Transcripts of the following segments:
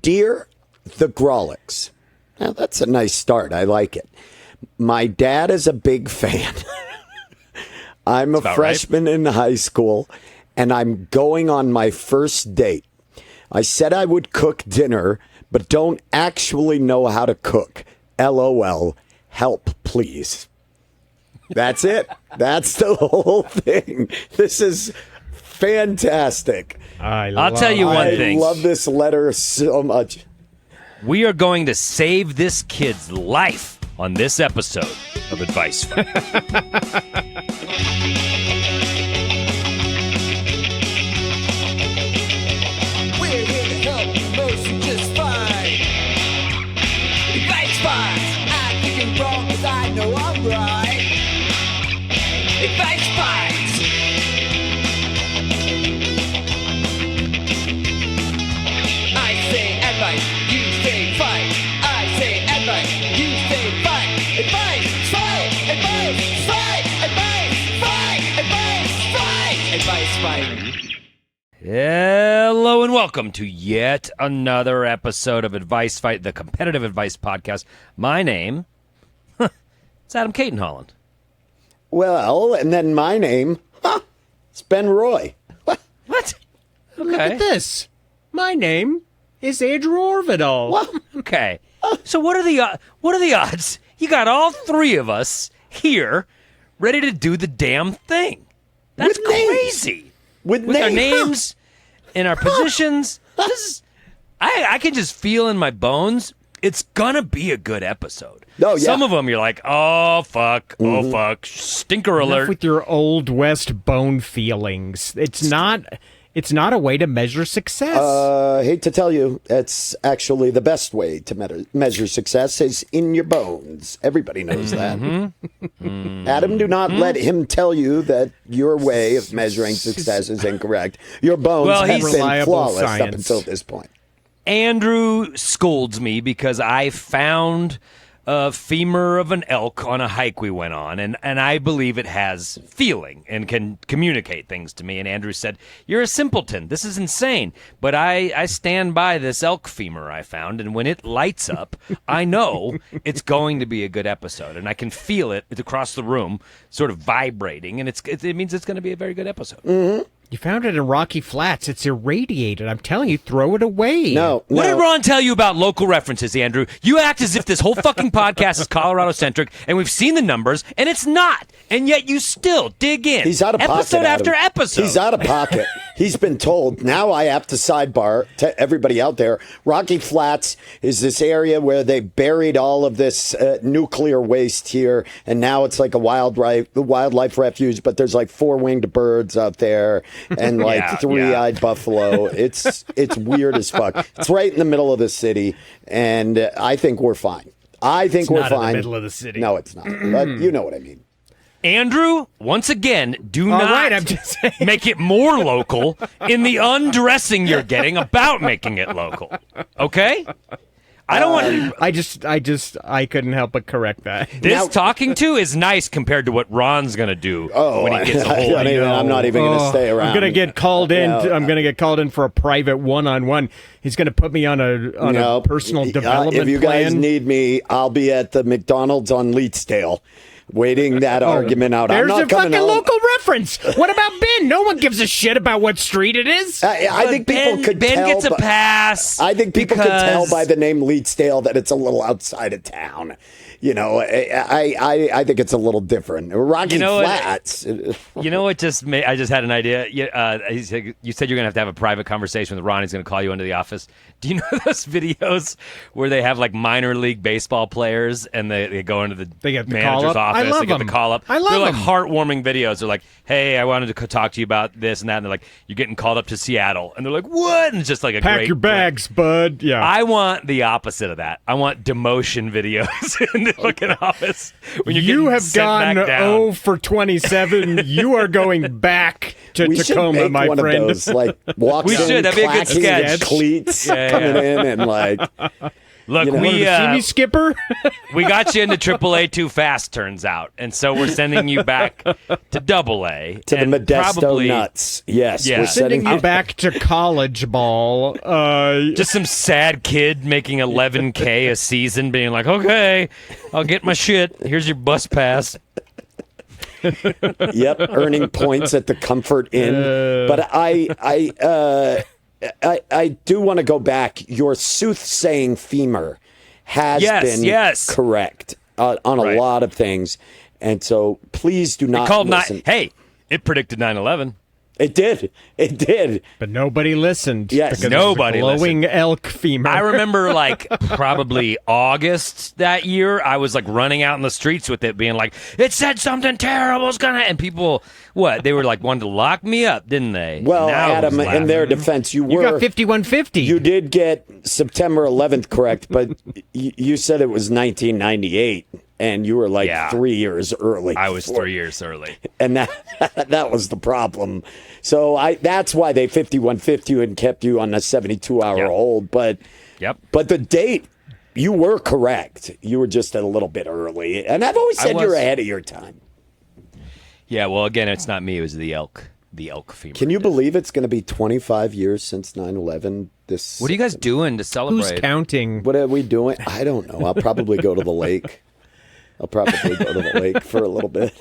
Dear the Grawlix. Now, that's a nice start. I like it. My dad is a big fan. I'm a freshman in high school, and I'm going on my first date. I said I would cook dinner, but don't actually know how to cook. LOL. Help, please. That's it. That's the whole thing. This is fantastic. I'll tell you one thing. I love this letter so much. We are going to save this kid's life on this episode of Advice Fight. We're here to help you mostly just fine. Advice Fight. I think I'm wrong because I know I'm right. Advice Fight. I say advice, you say fight. I say advice, you say fight. Advice, fight, advice, fight, advice, fight, advice, fight, advice, fight. Hello and welcome to yet another episode of Advice Fight, the competitive advice podcast. My name, it's Adam Caton-Holland. Well, and then my name, it's Ben Roy. What? Okay. Look at this. My name is Andrew Orvidal. What? Okay. So what are the odds? You got all three of us here, ready to do the damn thing. That's With names. crazy. With our names. names and our positions. This is, I can just feel in my bones. It's gonna be a good episode. Oh, yeah. Some of them you're like, oh fuck, stinker Enough alert. with your old West bone feelings. It's not a way to measure success. I hate to tell you, that's actually the best way to measure success is in your bones. Everybody knows that. Adam, do not let him tell you that your way of measuring success is incorrect. Your bones have he's been reliable flawless up science. until this point. Andrew scolds me because I found a femur of an elk on a hike we went on, and I believe it has feeling and can communicate things to me. And Andrew said, "You're a simpleton. This is insane." But I stand by this elk femur I found, and when it lights up, I know it's going to be a good episode, and I can feel it across the room, sort of vibrating, and it means it's going to be a very good episode. Mm-hmm. You found it in Rocky Flats. It's irradiated. I'm telling you, throw it away. No. What did Ron tell you about local references, Andrew? You act as if this whole fucking podcast is Colorado-centric, and we've seen the numbers, and it's not. And yet you still dig in. He's out of pocket, episode after Adam. episode. He's out of pocket. He's been told. Now I have to sidebar to everybody out there. Rocky Flats is this area where they buried all of this nuclear waste here, and now it's like a wildlife refuge, but there's like 4-winged birds out there and like three-eyed buffalo. It's weird as fuck. It's right in the middle of the city, and I think we're fine. It's not in the middle of the city. No, it's not. But you know what I mean. Andrew, once again, do not right, I'm just saying. make it more local in the undressing you're getting about making it local. Okay? I don't want. I couldn't help but correct that. This talking to is nice compared to what Ron's gonna do when he gets a hold of you. I'm not even going to stay around. I'm gonna get called in. I'm gonna get called in for a private one-on-one. He's gonna put me on a personal development If you plan. guys need me, I'll be at the McDonald's on Leetsdale, waiting that argument out. There's I'm not a fucking coming home. local reference. What about Ben? No one gives a shit about what street it is. I think people could Ben tell. gets a pass. I think people could tell because- by the name Leetsdale that it's a little outside of town. You know, I think it's a little different. Rocky Flats. You know what? I just had an idea. You said you're gonna have to have a private conversation with Ron. He's gonna call you into the office. Do you know those videos where they have like minor league baseball players and they go into the get the manager's call-up? office? I love they get them. the call up. I love They're like them. heartwarming videos. They're like, "Hey, I wanted to talk to you about this and that." And they're like, "You're getting called up to Seattle," and they're like, "What?" And it's just like a Pack great your bags, bud. Yeah. I want the opposite of that. I want demotion videos in the fucking office when you're you getting have sent gone back down. 0 for 27. You are going back to We should Tacoma, make my one friend. of those, like walks We in, should. That'd be a good clacking sketch. cleats Yeah, coming yeah. in and like. Look, You know, we See me, Skipper? we got you into AAA too fast, turns out, and so we're sending you back to AA to the and Modesto probably Nuts. Yes, Yeah. we're Sending setting you back to college ball. just some sad kid making $11K a season, being like, "Okay, I'll get my shit. Here's your bus pass." Yep, earning points at the Comfort Inn. But I do want to go back. Your soothsaying femur has been correct on a Right. lot of things, and so please do not listen. Hey, it predicted 9/11. It did. It did. But nobody listened. Yes. because Nobody of the glowing elk femur. I remember like probably August that year, I was like running out in the streets with it being like, it said something terrible's gonna, and people, they were like wanted to lock me up, didn't they? Well, Now I was Adam, in their laughing. defense, you You were got 5150. you did get September 11th correct, but you said it was 1998. And you were like 3 years early. I was 3 years early. And that was the problem. So that's why they 5150 you and kept you on a 72-hour hold. But the date, you were correct. You were just a little bit early. And I've always said you're ahead of your time. Yeah, well, again, it's not me. It was the elk femur. Can you believe it's going to be 25 years since 9/11? What are you guys doing to celebrate? Who's counting? What are we doing? I don't know. I'll probably go to the lake. I'll probably go to the lake for a little bit.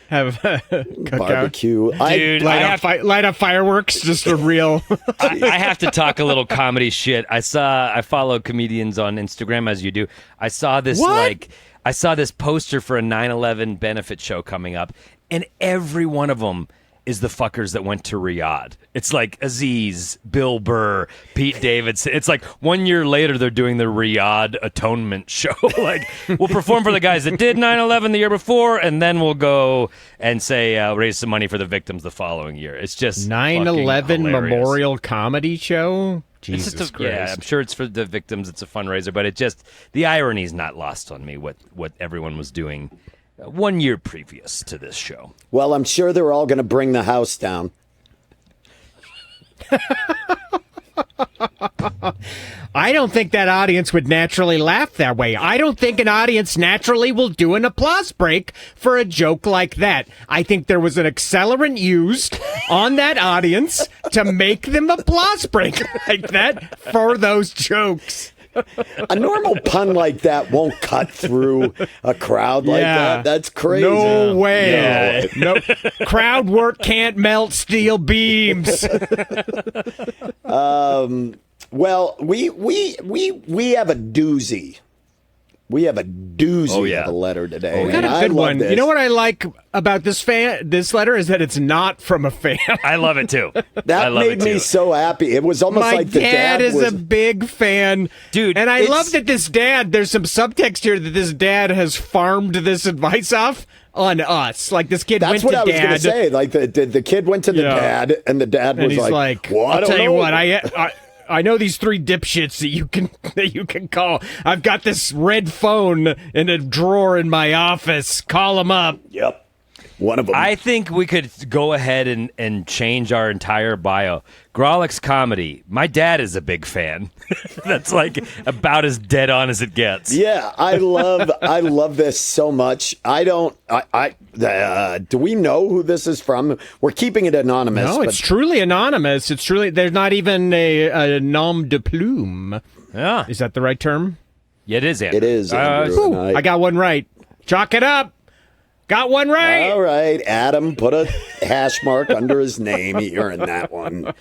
Have Barbecue. Dude, light up fireworks. Just a real. I have to talk a little comedy shit. I follow comedians on Instagram, as you do. I saw this I saw this poster for a 9/11 benefit show coming up, and every one of them is the fuckers that went to Riyadh. It's like Aziz, Bill Burr, Pete Davidson. It's like 1 year later they're doing the Riyadh atonement show. Like, we'll perform for the guys that did 9/11 the year before, and then we'll go and say raise some money for the victims the following year. It's just 9/11 memorial comedy show. Jesus Christ. Yeah, I'm sure it's for the victims. It's a fundraiser, but the irony is not lost on me. What everyone was doing 1 year previous to this show. Well, I'm sure they're all going to bring the house down. I don't think that audience would naturally laugh that way. I don't think an audience naturally will do an applause break for a joke like that. I think there was an accelerant used on that audience to make them applause break like that for those jokes. A normal pun like that won't cut through a crowd like that. That's crazy. No way. No. Crowd work can't melt steel beams. Well, we have a doozy. We have a doozy of a letter today. We got a good one. You know what I like about this letter is that it's not from a fan. I love it too. That made me so happy. It was almost like the dad is was a big fan, dude. And I love that this dad. There's some subtext here that this dad has farmed this advice off on us. Like this kid went to dad. That's what I was going to say. Like the kid went to the dad, and the dad was like, well, I'll tell you what, I know these three dipshits that you can call. I've got this red phone in a drawer in my office. Call them up. Yep. One of them. I think we could go ahead and change our entire bio. Grawlix comedy. My dad is a big fan. That's like about as dead on as it gets. Yeah, I love this so much. Do we know who this is from? We're keeping it anonymous. No, it's truly anonymous. It's truly, there's not even a nom de plume. Yeah. Is that the right term? Yeah, it is, Andrew. It is, Andrew. I got one right. Chalk it up. Got one right. All right, Adam, put a hash mark under his name. You're in that one.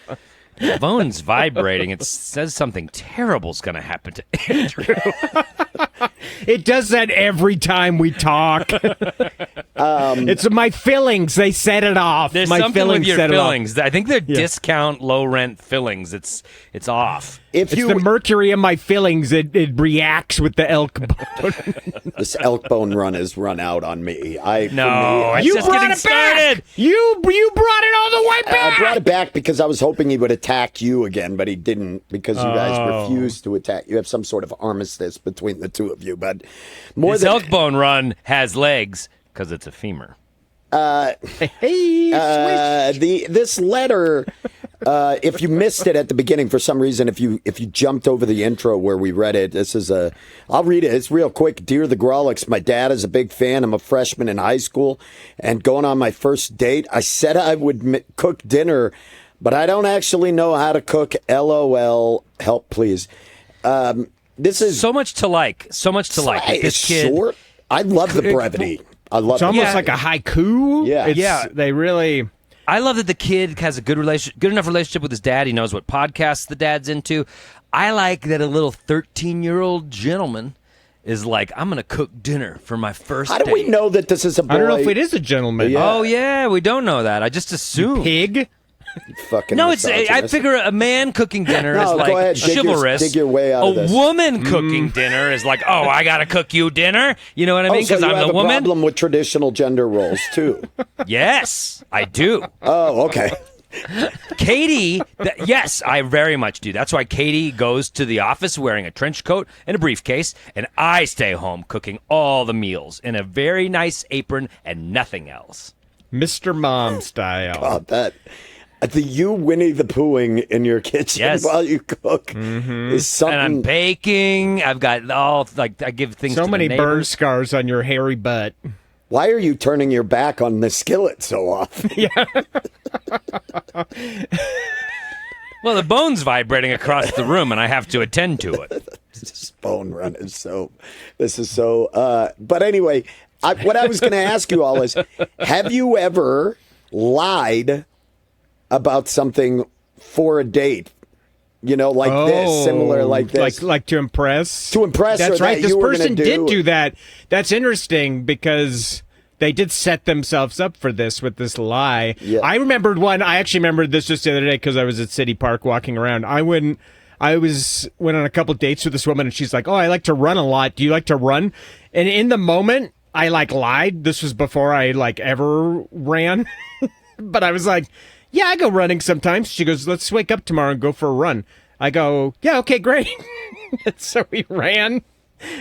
The phone's vibrating. It says something terrible's going to happen to Andrew. It does that every time we talk. It's my fillings. They set it off. There's my something with your fillings. I think they're Yeah. discount low rent fillings. It's off. If It's the mercury in my fillings. It reacts with the elk bone. This elk bone run has run out on me. It's You just brought getting it started. back. You brought it all the way back. I brought it back because I was hoping he would attack you again, but he didn't because you guys refused to attack. You have some sort of armistice between the two of you, but This elk bone run has legs because it's a femur. Hey, this letter If you missed it at the beginning for some reason, if you jumped over the intro where we read it, I'll read it. It's real quick. Dear the Grawlix, my dad is a big fan. I'm a freshman in high school and going on my first date. I said I would cook dinner, but I don't actually know how to cook. LOL. Help, please. This is so much to like. So much to like. This kid. Short. I love the brevity. I love It's almost like a haiku. Yeah. They really. I love that the kid has a good enough relationship with his dad. He knows what podcasts the dad's into. I like that a little 13-year-old gentleman is like, I'm going to cook dinner for my first How do we date. know that this is a boy? I don't know if it is a gentleman. Yeah. Oh, yeah, we don't know that. I just assume. Pig. Fucking No, it's. I misogynist. figure a man cooking dinner No, is go like ahead. chivalrous. Dig your way out a of this. woman cooking dinner is like, oh, I gotta cook you dinner. You know what I mean? So Because you I'm have the a woman. problem with traditional gender roles too. Yes, I do. Oh, okay. Katie, yes, I very much do. That's why Katie goes to the office wearing a trench coat and a briefcase, and I stay home cooking all the meals in a very nice apron and nothing else. Mr. Mom style. Oh, that. You Winnie the Poohing in your kitchen Yes. while you cook is something. And I'm baking. I've got all, like, I give things So to many the burn neighbors. scars on your hairy butt. Why are you turning your back on the skillet so often? Well, the bone's vibrating across the room, and I have to attend to it. This phone run is so. This is so. But anyway, what I was going to ask you all is: have you ever lied about something for a date? You know, like this, similar like this, like to impress. To impress That's her right. that This you were person gonna did do- do that. That's interesting because they did set themselves up for this with this lie. Yeah. I remembered one. I actually remembered this just the other day because I was at City Park walking around. I went on a couple dates with this woman, and she's like, "Oh, I like to run a lot. Do you like to run?" And in the moment, I lied. This was before I ever ran, but I was like, "Yeah, I go running sometimes." She goes, "Let's wake up tomorrow and go for a run." I go, "Yeah, okay, great." So we ran.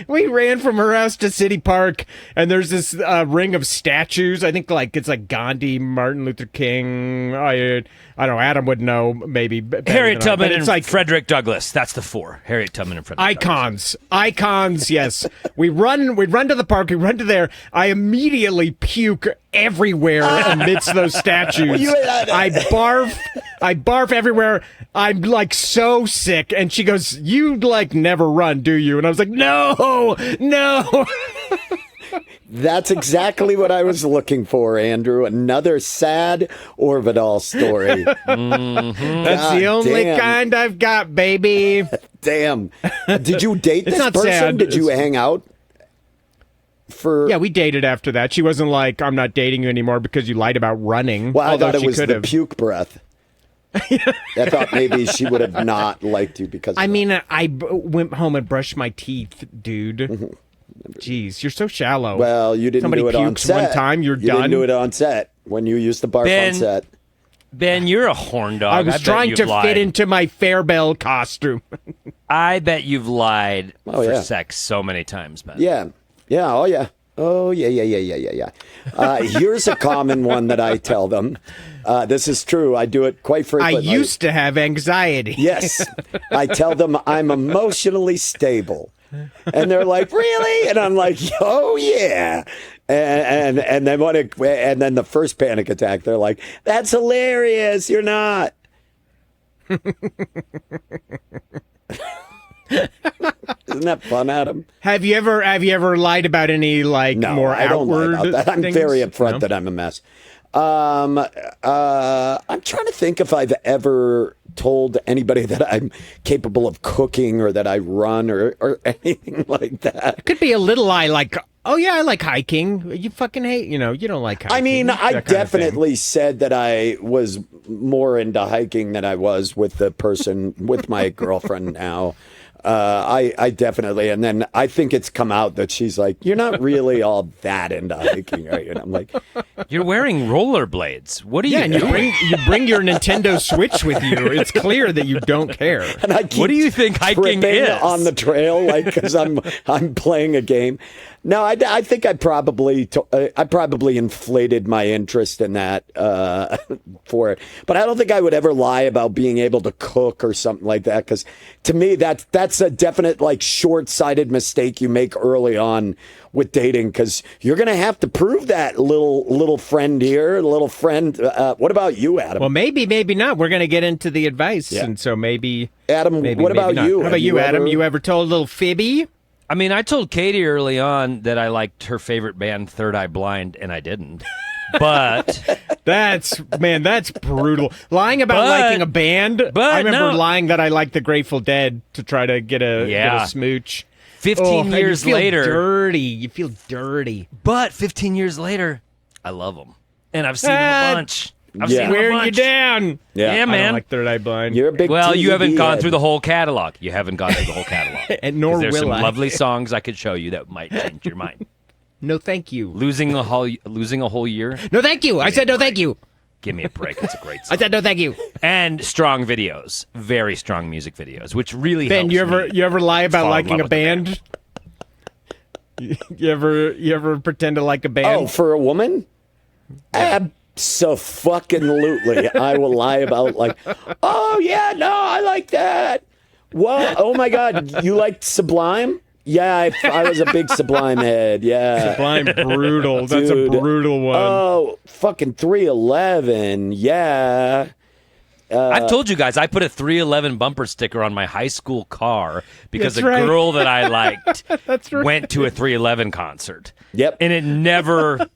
We ran from her house to City Park, and there's this ring of statues. I think it's like Gandhi, Martin Luther King. I don't know. Adam would know maybe. Harriet Tubman it's and like Frederick Douglass. That's the four. Harriet Tubman and Frederick Douglass. icons. Yes, we run to the park. We run to there. I immediately puke everywhere amidst those statues. I barf everywhere. I'm so sick. And she goes, "You never run, do you?" And I was like, no. That's exactly what I was looking for, Andrew. Another sad Orvidal story. That's the only kind I've got, baby. Damn. Did you date this not person? sad. Did you hang out? Yeah, we dated after that. She wasn't like, "I'm not dating you anymore because you lied about running." Well, I although thought it she was could the have. puke breath. I thought maybe she would have not liked you because of I that. mean, went home and brushed my teeth, dude. Jeez, you're so shallow. Well, you didn't Somebody do it on pukes set. one time, you're you done. didn't do it on set when you used to barf Ben, on set. Ben, you're a horn dog. I was bet trying you've to lied. fit into my Fairbell costume. I bet you've lied Oh, for yeah. sex so many times, man. Yeah. Yeah. Oh, yeah. Oh, yeah. Here's a common one that I tell them. This is true. I do it quite I frequently. used to have anxiety. Yes. I tell them I'm emotionally stable. And they're like, "Really?" And I'm like, "Oh, yeah." And then the first panic attack, they're like, "That's hilarious. You're not." Isn't that fun, Adam? Have you ever lied about any No, more I don't lie outward about that. I'm things? very upfront No? that I'm a mess. I'm trying to think if I've ever told anybody that I'm capable of cooking or that I run or anything like that. Could be a little lie like, "Oh yeah, I like hiking." You fucking hate, you don't like hiking. I mean, that I kind of thing. definitely said that I was more into hiking than I was with the person, with my girlfriend now. I definitely, and then I think it's come out that she's like, "You're not really all that into hiking, are you?" And I'm like, You're wearing rollerblades. What are Yeah, you and doing? you bring your Nintendo Switch with you. It's clear that you don't care. and I keep What do you think hiking tripping is? on the trail, like because I'm playing a game. No, I think I probably inflated my interest in that for it, but I don't think I would ever lie about being able to cook or something like that. Because to me, that's a definite like short-sighted mistake you make early on with dating. Because you're gonna have to prove that little friend here, little friend. What about you, Adam? Well, maybe not. We're gonna get into the advice, and so maybe Adam. Maybe, what about not. you? What about you, Adam? You ever told a little fibby? I mean, I told Katie early on that I liked her favorite band, Third Eye Blind, and I didn't. But that's brutal. Lying about liking a band. But I remember no. lying that I liked the Grateful Dead to try to get a smooch. 15 years later, you feel dirty. But 15 years later, I love them, and I've seen them a bunch. I've seen them a Wearing you bunch. down. Yeah, I man. don't like Third Eye Blind. You're a big. Well, you TV haven't gone head. through the whole catalog. You haven't gone through the whole catalog. And nor 'Cause there's will some I. lovely songs I could show you that might change your mind. No, thank you. Losing a whole year. No, thank you. I said no, thank you. Give me a break. It's a great I song. said no, thank you. And strong videos, very strong music videos, which really Ben, helps you ever lie about fall in liking love a with the band? You ever pretend to like a band? Oh, for a woman? Absolutely. I will lie about like, oh yeah, no, I like that. What? Oh my God, you liked Sublime? Yeah, I was a big Sublime head. Yeah. Sublime brutal. That's Dude. a brutal one. Oh, fucking 311. Yeah. I've told you guys, I put a 311 bumper sticker on my high school car because That's a right. girl that I liked That's right. went to a 311 concert. Yep. And it never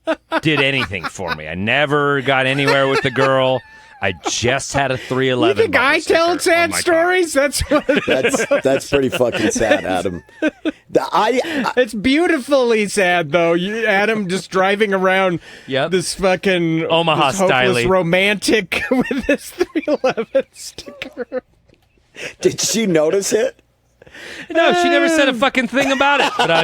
did anything for me. I never got anywhere with the girl. I just had a 311 You think bumper I sticker tell on sad my car. stories? That's what That's pretty fucking sad, Adam. It's beautifully sad, though. Adam just driving around Yep. this fucking Omaha this hopeless styling. romantic with this 311 sticker. Did she notice it? No, she never said a fucking thing about it. But I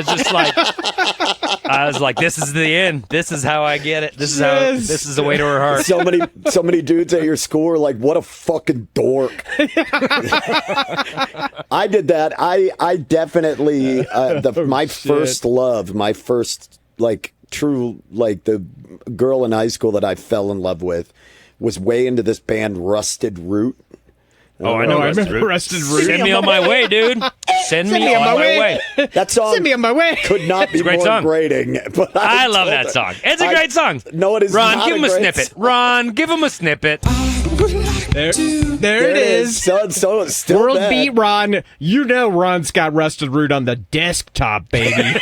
was like, this is the end. This is how I get it. This is the way to her heart. So many dudes at your school are like, what a fucking dork. I did that. I definitely my first love, my first like true like the girl in high school that I fell in love with was way into this band Rusted Root. Oh, I know. I remember Rusted Root. Send me on my way, dude. Send me on my way. That song Send me on my way. could not be a great more song. grating. But I love told that her- song. It's a great song. No, it is Ron, not give him a great snippet. song. Ron, give him a snippet. There There it is. So it's still World bad. beat Ron. You know Ron's got Rusted Root on the desktop, baby.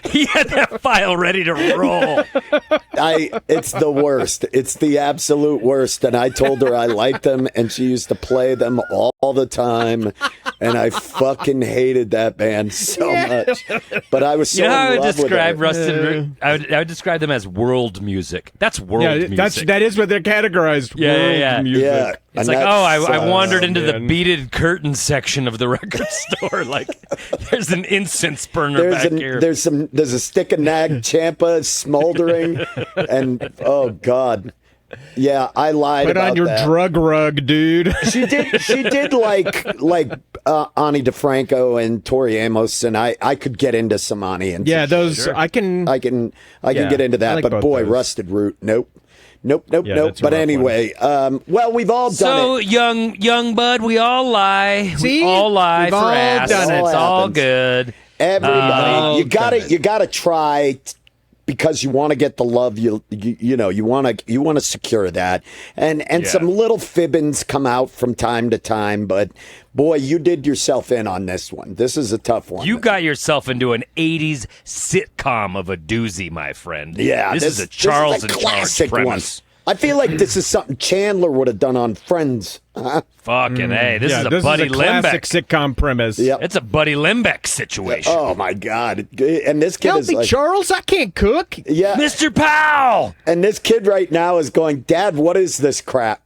He had that file ready to roll. It's the worst. It's the absolute worst. And I told her I liked them, and she used to play them all the time. And I fucking hated that band so much. But I was so You know how I in would love describe with her. Rusted Root? I would describe them as world music. That's world music. that is what they're categorized. Yeah, world yeah. music. Yeah. It's And like, that's, I wandered into the man. beaded curtain section of the record store. Like, there's an incense burner back here. there's a stick of Nag Champa smoldering, and oh god, yeah, I lied Put about on your that. drug rug, dude. She did like Ani DeFranco and Tori Amos, and I could get into some Ani and Yeah, some- those I can. I can Yeah, get into I that, like but both boy, those. Rusted Root, nope. Yeah, But that's a rough anyway, well, we've all done So it. young bud, we all lie. See? We all lie We've for all ass. done it. It's all Happens. good. Everybody, done you gotta try because you want to get the love you want to secure that, and some little fibbins come out from time to time, but boy, you did yourself in on this one. This is a tough one. You got yourself into an 80s sitcom of a doozy, my friend. yeah, This is a Charles and Charles classic one. premise. I feel like this is something Chandler would have done on Friends. Fucking A. This is a this Buddy is a classic Limbeck. sitcom premise. Yep. It's a Buddy Limbeck situation. Oh my God! And this kid Help is me, like, Charles. I can't cook. yeah, Mr. Powell! and this kid right now is going, Dad, what is this crap?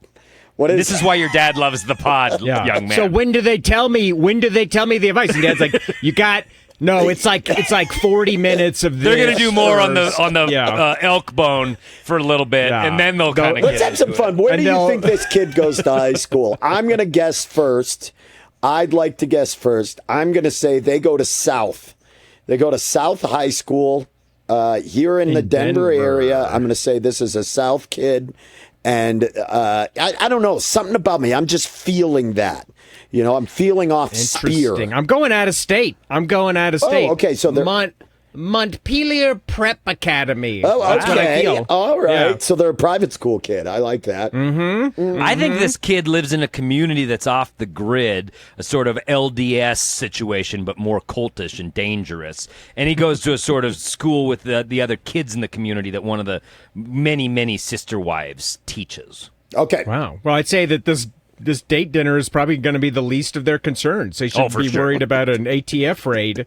What is This is why your dad loves the pod, Yeah. young man. So when do they tell me? When do they tell me the advice? And Dad's like, you got. No, it's like 40 minutes of this. They're gonna do more on the Yeah. elk bone for a little bit, Yeah. and then they'll kind of Let's have some fun. Where And do you they'll- think this kid goes to high school? I'm going to guess first. I'd like to guess first. I'm going to say they go to South. They go to South High School here in the Denver area. I'm going to say this is a South kid. And I don't know, something about me. I'm just feeling that. You know, I'm feeling off Spear. I'm going out of state. Oh, okay. So they're... Montpelier Prep Academy. Oh, That's what I okay. feel. All right. Yeah. So they're a private school kid. I like that. I think this kid lives in a community that's off the grid, a sort of LDS situation, but more cultish and dangerous. And he goes to a sort of school with the other kids in the community that one of the many, many sister wives teaches. Okay. Wow. Well, I'd say that this date dinner is probably going to be the least of their concerns. They shouldn't be worried about an ATF raid.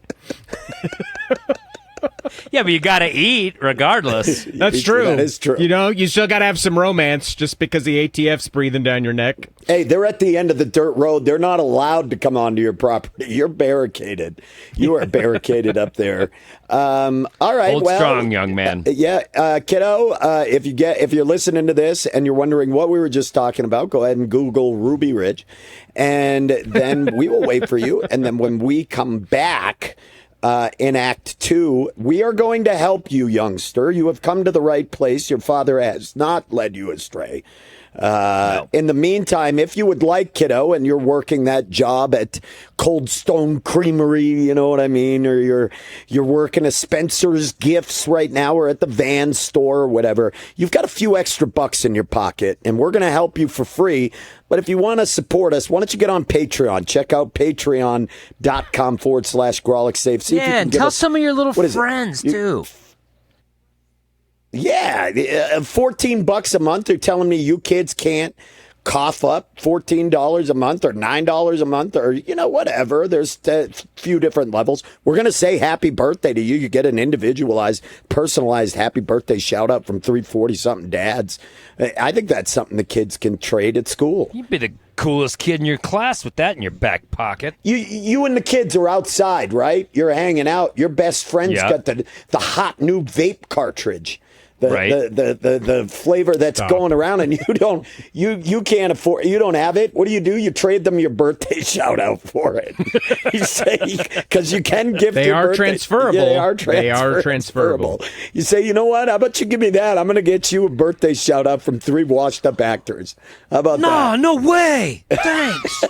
Yeah, but you got to eat regardless. That's true. That is true. You know, you still got to have some romance just because the ATF's breathing down your neck. Hey, they're at the end of the dirt road. They're not allowed to come onto your property. You're barricaded. You are barricaded up there. All right. Hold strong, young man. Yeah, kiddo. If you're listening to this and you're wondering what we were just talking about, go ahead and Google Ruby Ridge, and then we will wait for you. And then when we come back. In Act 2, we are going to help you, youngster. You have come to the right place. Your father has not led you astray. No. In the meantime, if you would like, kiddo, and you're working that job at Cold Stone Creamery, you know what I mean, or you're working at Spencer's Gifts right now, or at the Van store or whatever, you've got a few extra bucks in your pocket, and we're going to help you for free. But if you want to support us, why don't you get on Patreon? Check out patreon.com/Grawlix Save. See if you can and give tell us, some of your little friends, too. Yeah, $14 a month. They're telling me you kids can't cough up $14 a month or $9 a month or, you know, whatever. There's a few different levels. We're going to say happy birthday to you. You get an individualized, personalized happy birthday shout out from 340-something dads. I think that's something the kids can trade at school. You'd be the coolest kid in your class with that in your back pocket. You and the kids are outside, right? You're hanging out. Your best friend's got the hot new vape cartridge. The flavor that's going around, and you can't afford, you don't have it. What do? You trade them your birthday shout out for it. You say, because you can gift they your are birthday. transferable. Yeah, they are transferable. You say, you know what? How about you give me that? I'm going to get you a birthday shout out from 3 washed up actors. How about that? No way. Thanks.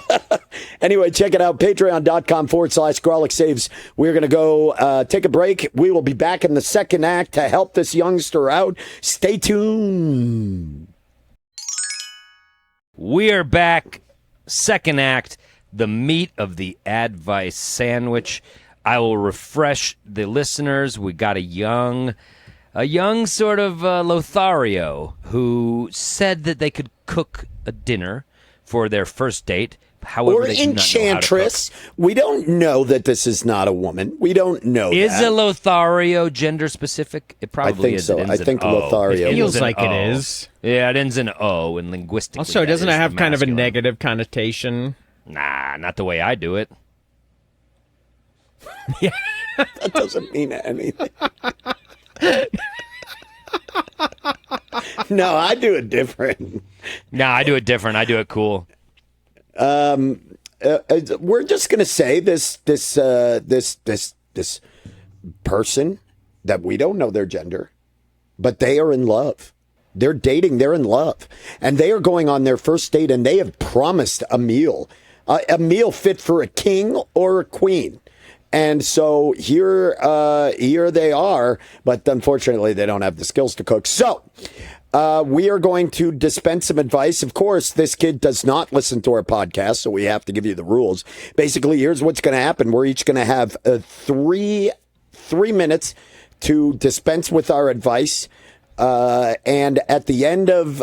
Anyway, check it out. Patreon.com/Grawlix Saves. We're going to go take a break. We will be back in the second act to help this youngster out. Stay tuned. We are back. Second act, the meat of the advice sandwich. I will refresh the listeners. We got a young sort of Lothario who said that they could cook a dinner for their first date. However, or enchantress. We don't know that this is not a woman. We don't know. Is a Lothario gender specific? It probably I think is. so. I think Lothario. It feels like O. it is. Yeah, it ends in O, and linguistically. Also, doesn't it have kind of a masculine. negative connotation? Nah, not the way I do it. Yeah, that doesn't mean anything. No, I do it different. Nah, I do it different. I do it cool. We're just gonna say this person that we don't know their gender, but they are in love. They're dating. They're in love, and they are going on their first date, and they have promised a meal fit for a king or a queen. And so here they are, but unfortunately they don't have the skills to cook. So we are going to dispense some advice. Of course, this kid does not listen to our podcast, so we have to give you the rules. Basically, here's what's going to happen. We're each going to have three minutes to dispense with our advice. And at the end of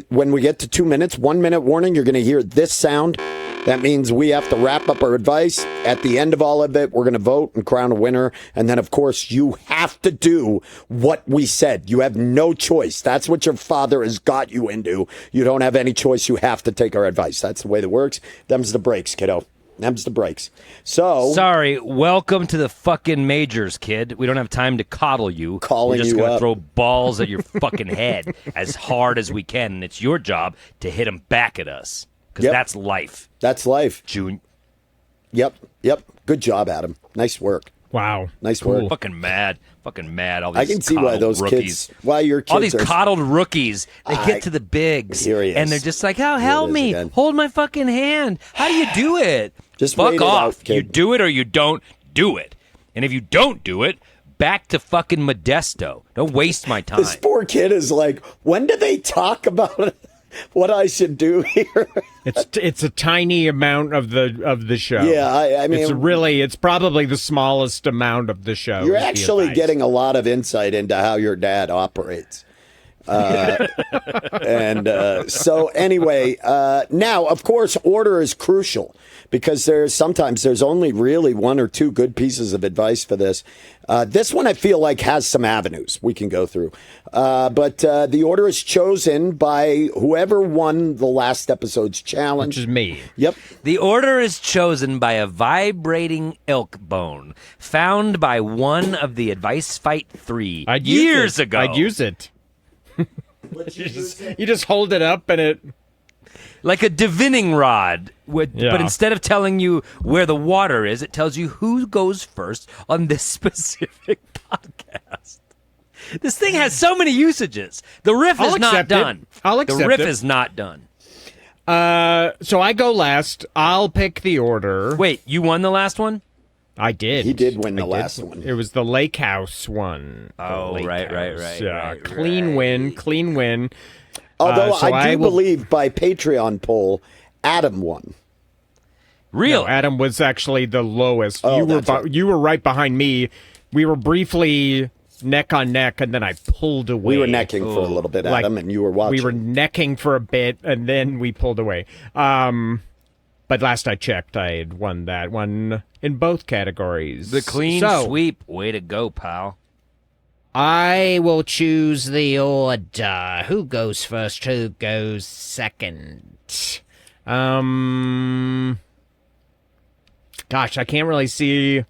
when we get to 2 minutes, 1 minute warning, you're going to hear this sound. That means we have to wrap up our advice. At the end of all of it, we're going to vote and crown a winner. And then, of course, you have to do what we said. You have no choice. That's what your father has got you into. You don't have any choice. You have to take our advice. That's the way that works. Them's the breaks, kiddo. Them's the breaks. So sorry. Welcome to the fucking majors, kid. We don't have time to coddle you. Calling We're just you gonna up. throw balls at your fucking head as hard as we can, and it's your job to hit them back at us. Because that's life. That's life. June. Yep. Good job, Adam. Nice work. Wow. Nice Cool. work. Fucking mad. All these I can see why coddled those rookies. your kids All these are... coddled rookies, they get to the bigs, Here he is. and they're just like, "Oh, help it is me! again. Hold my fucking hand! How do you do it? Just fuck wait it off! out, kid. You do it or you don't do it. And if you don't do it, back to fucking Modesto. Don't waste my time." This poor kid is like, when do they talk about what I should do here? It's a tiny amount of the show. Yeah, I mean, it's probably the smallest amount of the show. you're is the actually advice. getting a lot of insight into how your dad operates. So anyway, now, of course, order is crucial because sometimes there's only really one or two good pieces of advice for this. This one I feel like has some avenues we can go through. But the order is chosen by whoever won the last episode's challenge. Which is me. Yep. The order is chosen by a vibrating elk bone found by one of the Advice Fight 3 years ago. I'd use it. You just hold it up and it... Like a divining rod, but Yeah. instead of telling you where the water is, it tells you who goes first on this specific podcast. This thing has so many usages. The riff I'll is not accept it. done. I'll The accept riff it. is not done. So I go last. I'll pick the order. Wait, you won the last one? I did. He did win the I last did. one. It was the Lake House one. The Oh, Lake right. Clean win. Although so I do will- believe by Patreon poll, Adam won. Real. No, Adam was actually the lowest. Oh, that's right. You were right behind me. We were briefly neck on neck, and then I pulled away. We were necking for a little bit, Like, Adam, and you were watching. We were necking for a bit, and then we pulled away. But last I checked, I had won that one in both categories. The clean So, sweep. Way to go, pal. I will choose the order. Who goes first? Who goes second? Gosh, I can't really see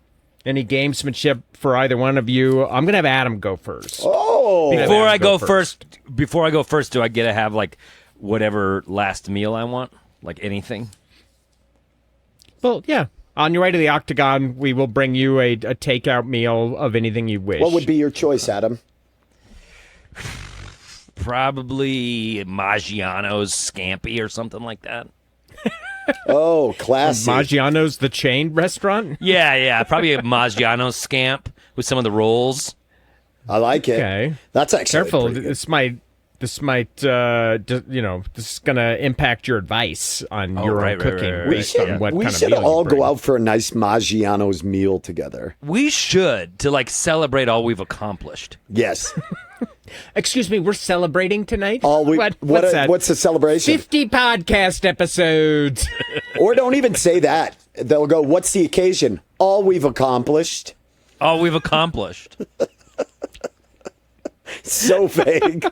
any gamesmanship for either one of you. I'm gonna have Adam go first. Oh, Before I go go first, do I get to have like whatever last meal I want? Like anything? Well, yeah. On your way to the Octagon, we will bring you a takeout meal of anything you wish. what would be your choice, Adam? Probably Maggiano's Scampi or something like that. Oh, classy. Maggiano's the chain restaurant? Yeah. Probably a Maggiano's Scamp with some of the rolls. I like it. Okay. That's actually Careful, pretty good. this might this is gonna impact your advice on your right, own right, cooking. right, right. based on what we kind of should meal you all bring. go out for a nice Maggiano's meal together. We should to like celebrate all we've accomplished. Yes. Excuse me, we're celebrating tonight. What's that? the celebration? 50 podcast episodes. Or don't even say that. They'll go, what's the occasion? All we've accomplished. All we've accomplished. So vague.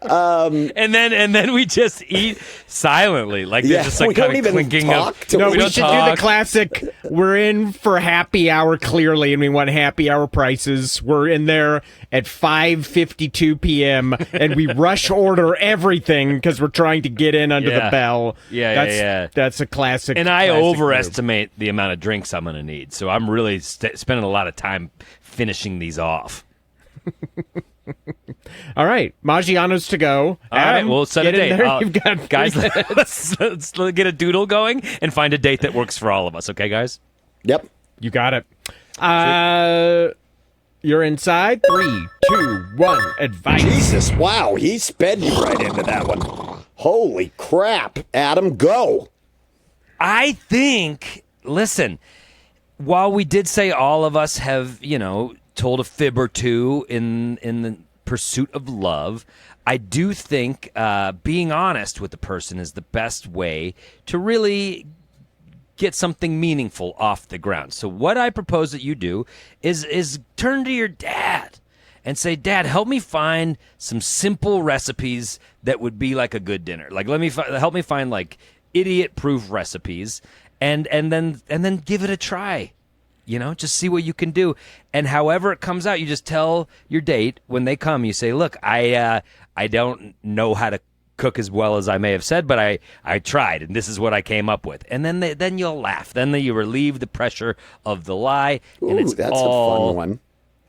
And then we just eat silently, like they're Yeah, just like we don't kind of even clinking talk up. till No, we we don't should talk. do the classic. We're in for happy hour clearly, and we want happy hour prices. We're in there at 5:52 p.m. and we rush order everything because we're trying to get in under Yeah. the bell. Yeah. That's a classic. And I classic move. overestimate the amount of drinks I'm going to need, so I'm really spending a lot of time finishing these off. All right, Maggiano's to go. All right, Adam, we'll set a get in date. there. You've got guys, let's get a doodle going and find a date that works for all of us. Okay, guys? Yep. You got it. You're inside. 3, 2, 1. Advice. Jesus, wow, he sped you right into that one. Holy crap. Adam, go. I think, listen, while we did say all of us have, told a fib or two in the pursuit of love, I do think being honest with the person is the best way to really get something meaningful off the ground. So what I propose that you do is turn to your dad and say, Dad, help me find some simple recipes that would be like a good dinner. Like help me find like idiot-proof recipes and then give it a try. Just see what you can do. And however it comes out, you just tell your date when they come, you say, look, I don't know how to cook as well as I may have said, but I tried, and this is what I came up with. And then you'll laugh. Then you relieve the pressure of the lie, and it's that's all a fun one.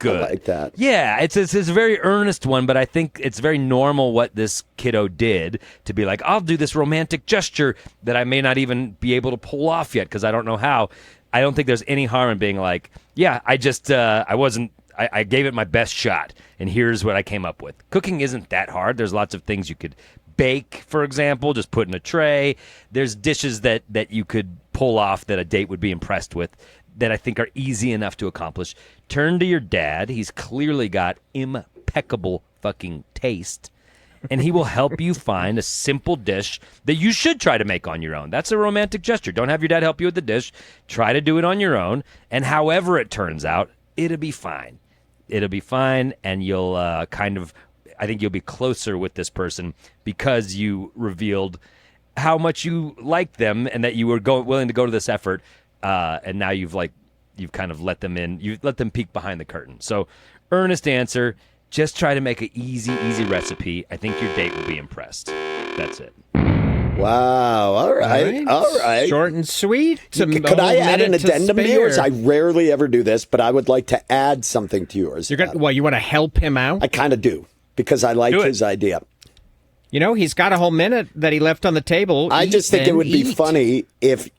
good. I like that. Yeah, it's a very earnest one, but I think it's very normal what this kiddo did to be like, I'll do this romantic gesture that I may not even be able to pull off yet because I don't know how. I don't think there's any harm in being like, yeah, I gave it my best shot, and here's what I came up with. Cooking isn't that hard. There's lots of things you could bake, for example, just put in a tray. There's dishes that you could pull off that a date would be impressed with that I think are easy enough to accomplish. Turn to your dad. He's clearly got impeccable fucking taste, and he will help you find a simple dish that you should try to make on your own. That's a romantic gesture. Don't have your dad help you with the dish. Try to do it on your own, and however it turns out, it'll be fine. It'll be fine, and you'll I think you'll be closer with this person because you revealed how much you like them and that you were willing to go to this effort. And now you've kind of let them in. You've let them peek behind the curtain. So, earnest answer. Just try to make an easy recipe. I think your date will be impressed. That's it. Wow. All right. Short and sweet. Could I add an addendum to yours? I rarely ever do this, but I would like to add something to yours. You want to help him out? I kind of do because I like his idea. You know, he's got a whole minute that he left on the table. I just think it would be funny if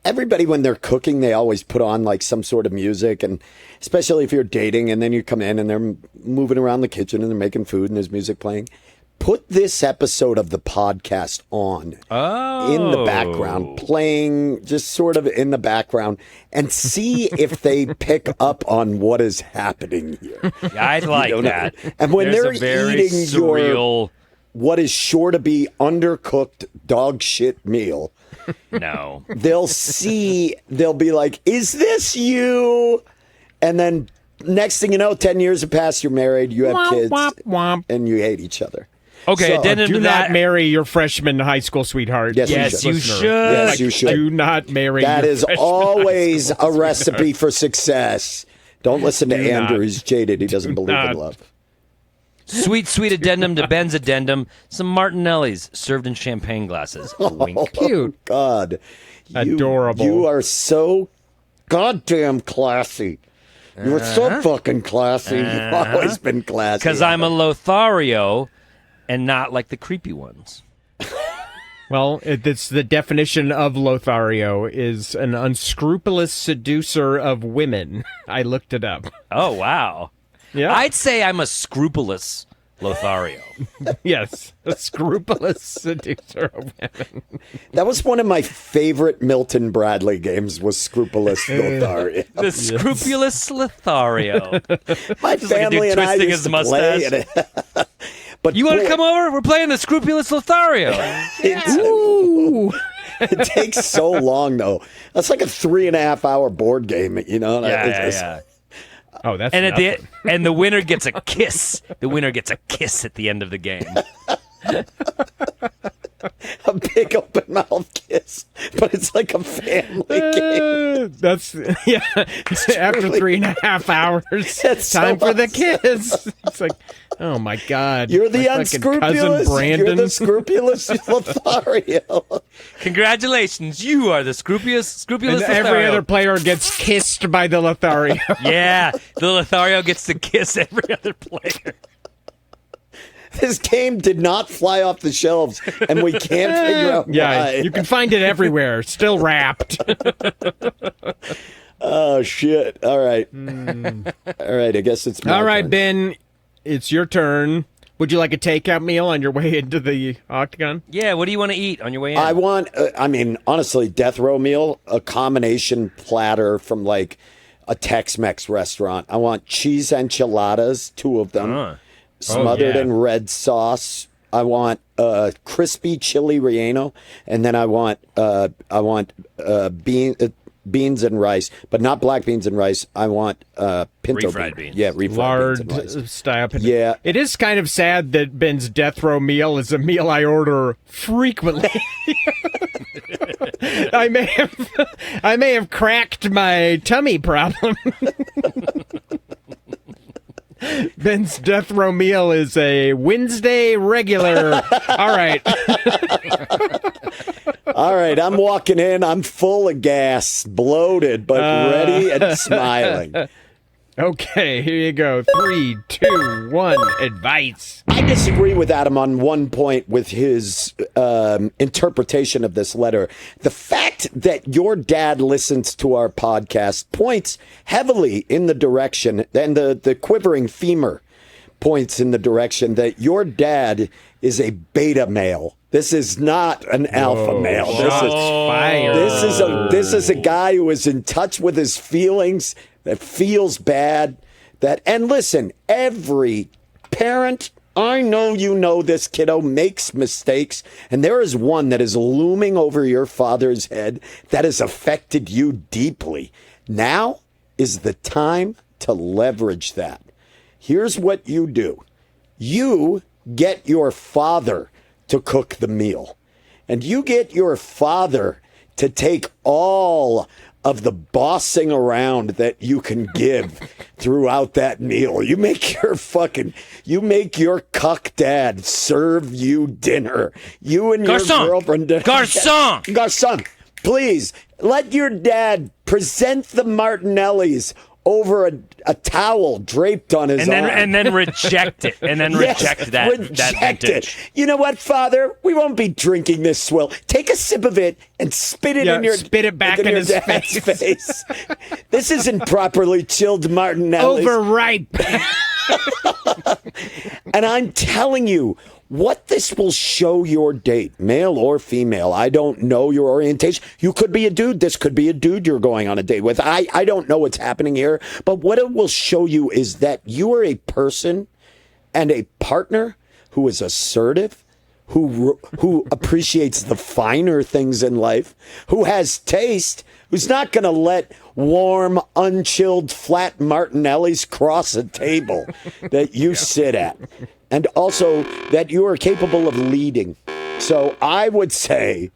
everybody, when they're cooking, they always put on like some sort of music, and especially if you're dating and then you come in and they're moving around the kitchen and they're making food and there's music playing. Put this episode of the podcast on in the background, playing just sort of in the background, and see if they pick up on what is happening here. Yeah, I like that. And when they're eating your what is sure to be undercooked dog shit meal, no, they'll be like, "Is this you?" And then next thing you know, 10 years have passed. You're married, you have kids, and you hate each other. Okay, so, do not marry your freshman high school sweetheart. Yes, you should. Yes, you should. Do not marry. That your is always a recipe sweetheart. for success. Don't listen to Andrew. He's jaded. He doesn't believe in love. Sweet addendum to Ben's addendum. Some Martinellis served in champagne glasses. Wink. Cute. God. Adorable. You are so goddamn classy. You're so fucking classy. You've always been classy. Because I'm a Lothario and not like the creepy ones. Well, it's the definition of Lothario is an unscrupulous seducer of women. I looked it up. Oh, wow. Yeah. I'd say I'm a scrupulous Lothario. Yes, a scrupulous seducer of women. That was one of my favorite Milton Bradley games, was Scrupulous Lothario. The scrupulous Lothario. My family and I twisting used his to play it. But You want to come over? We're playing the scrupulous Lothario. It takes so long, though. That's like a 3.5 hour board game, you know? Yeah. Oh, that's And the winner gets a kiss. The winner gets a kiss at the end of the game. A big open mouth kiss, but it's like a family game. That's after 3.5 hours. That's time so for the awesome. kiss. It's like, oh my God. You're the My fucking cousin unscrupulous. Brandon. You're the scrupulous Lothario. Congratulations, you are the scrupulous And Lothario. every other player gets kissed by the Lothario. Yeah, the Lothario gets to kiss every other player. This game did not fly off the shelves, and we can't figure out Yeah, why. you can find it everywhere, still wrapped. Oh, shit. All right. All right, I guess it's my All right, turn. Ben, it's your turn. Would you like a takeout meal on your way into the octagon? Yeah, what do you want to eat on your way in? I want, honestly, death row meal, a combination platter from like a Tex-Mex restaurant. I want cheese enchiladas, 2 of them, smothered in red sauce. I want crispy chili relleno, and then I want beans and rice, but not black beans and rice. I want pinto Refried beans. Yeah, refried Lard beans and rice. style. Yeah. It is kind of sad that Ben's death row meal is a meal I order frequently. I may have cracked my tummy problem. Ben's death row meal is a Wednesday regular. All right. All right, I'm walking in. I'm full of gas, bloated, but ready and smiling. Okay, here you go. 3, 2, 1, advice. I disagree with Adam on one point with his interpretation of this letter. The fact that your dad listens to our podcast points heavily in the direction, and the quivering femur points in the direction that your dad is a beta male. This is not an alpha male. This is a guy who is in touch with his feelings, that feels bad. And listen, every parent, I know you know this kiddo, makes mistakes, and there is one that is looming over your father's head that has affected you deeply. Now is the time to leverage that. Here's what you do. You get your father to cook the meal, and you get your father to take all of the bossing around that you can give throughout that meal. You make your cuck dad serve you dinner. You and your girlfriend. Garçon, please let your dad present the Martinellis over a towel draped on his arm. And then reject it. And then reject that vintage. You know what, Father? We won't be drinking this swill. Take a sip of it and spit it back in his dad's face. This isn't properly chilled Martinelli. Overripe. And I'm telling you, what this will show your date, male or female, I don't know your orientation. You could be a dude. This could be a dude you're going on a date with. I don't know what's happening here. But what it will show you is that you are a person and a partner who is assertive, who appreciates the finer things in life, who has taste, who's not going to let warm, unchilled, flat Martinellis cross a table that you sit at. And also that you are capable of leading. So I would say,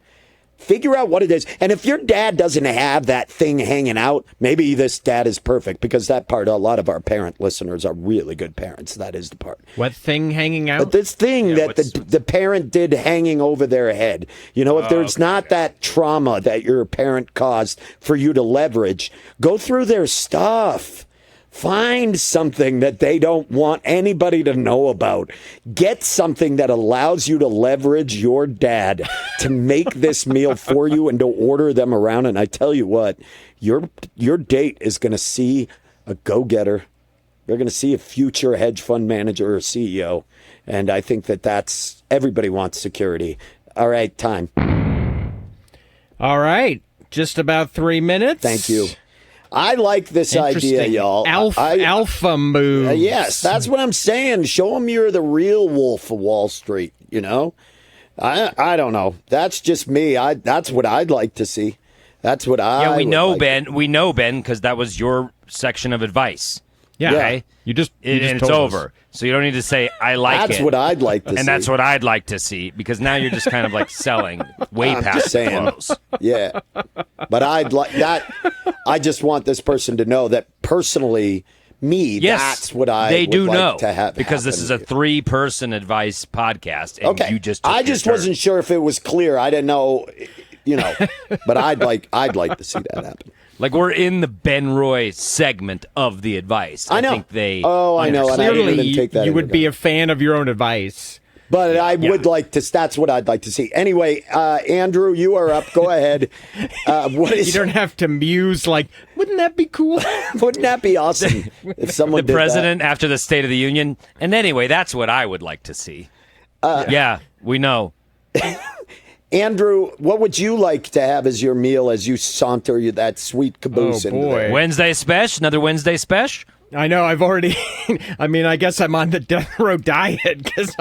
figure out what it is. And if your dad doesn't have that thing hanging out, maybe this dad is perfect, because that part, a lot of our parent listeners are really good parents. That is the part. What thing hanging out? But this thing that the parent did hanging over their head. You know, if there's not that trauma that your parent caused for you to leverage, go through their stuff. Find something that they don't want anybody to know about. Get something that allows you to leverage your dad to make this meal for you and to order them around. And I tell you what, your date is going to see a go-getter. They're going to see a future hedge fund manager or CEO. And I think that's everybody wants security. All right, time. All right. Just about 3 minutes. Thank you. I like this idea, y'all. Alpha move. Yes, that's what I'm saying. Show them you're the real wolf of Wall Street, you know? I don't know. That's just me. That's what I'd like to see. That's what Yeah, we know, Ben. We know, Ben, because that was your section of advice. Yeah. Okay? You just and it's over. So you don't need to say, I like That's it. what I'd like to see. And that's what I'd like to see, because now you're just kind of like selling way I'm past just saying. close. Yeah. But I'd like that. I just want this person to know that personally, that's what I they would do like know, to have because this is a 3-person advice podcast. And okay. you just took I your just turn. wasn't sure if it was clear. I didn't know, you know, but I'd like to see that happen. Like, we're in the Ben Roy segment of the advice. I know. think they. Oh, I know. And I didn't Clearly, even take that you into would be a account. fan of your own advice. But I would like to. That's what I'd like to see. Anyway, Andrew, you are up. Go ahead. What is? You don't have to muse like, wouldn't that be cool? Wouldn't that be awesome if someone The did president after the State of the Union. And anyway, that's what I would like to see. Yeah, we know. Andrew, what would you like to have as your meal as you saunter that sweet caboose? Oh, into boy. there? Wednesday special, another Wednesday special. I know, I've already, I mean, I guess I'm on the death row diet because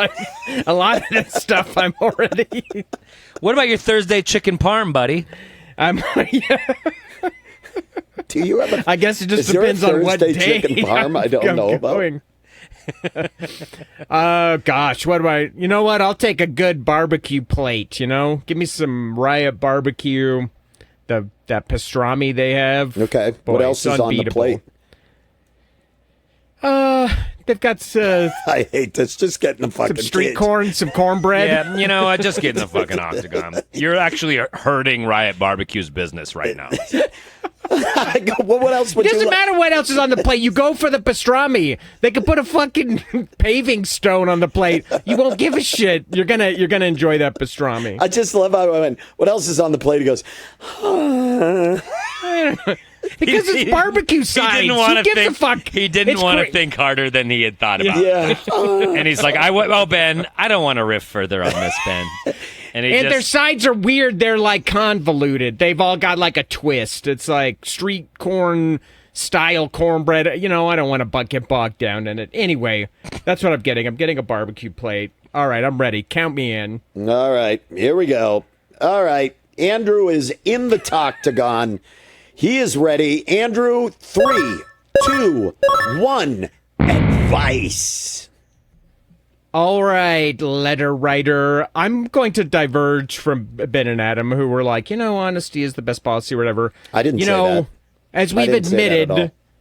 a lot of this stuff I'm already. What about your Thursday chicken parm, buddy? Do you have I guess it just is there a depends on what Thursday day chicken parm I don't I'm know about? going. Gosh, what do I? You know what? I'll take a good barbecue plate. You know, give me some Riot barbecue, that pastrami they have. Okay. Boy, what else it's is on the unbeatable. plate? They've got I hate this. Just getting the fucking some street kids. corn, some cornbread. Yeah, you know what? Just get in the fucking octagon. You're actually hurting Riot Barbecue's business right now. I go, well, what else would It you doesn't matter what else is on the plate. You go for the pastrami. They could put a fucking paving stone on the plate. You won't give a shit. You're gonna enjoy that pastrami. I just love how I went, what else is on the plate? He goes, Because it's barbecue sides. He didn't want Who to gives a think. fuck? He didn't It's want to great. think harder than he had thought about. yeah. And he's like, "Oh, Ben, I don't want to riff further on this, Ben." And he And their just sides are weird. They're like convoluted. They've all got like a twist. It's like street corn style cornbread. You know, I don't want to get bogged down in it. Anyway, that's what I'm getting. I'm getting a barbecue plate. All right, I'm ready. Count me in. All right, here we go. All right, Andrew is in the Toctagon. He is ready. Andrew, 3, 2, 1, advice. All right, letter writer. I'm going to diverge from Ben and Adam, who were like, honesty is the best policy or whatever. I didn't say that. As I we've didn't say that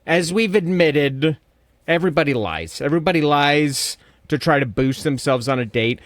at admitted, everybody lies. Everybody lies to try to boost themselves on a date.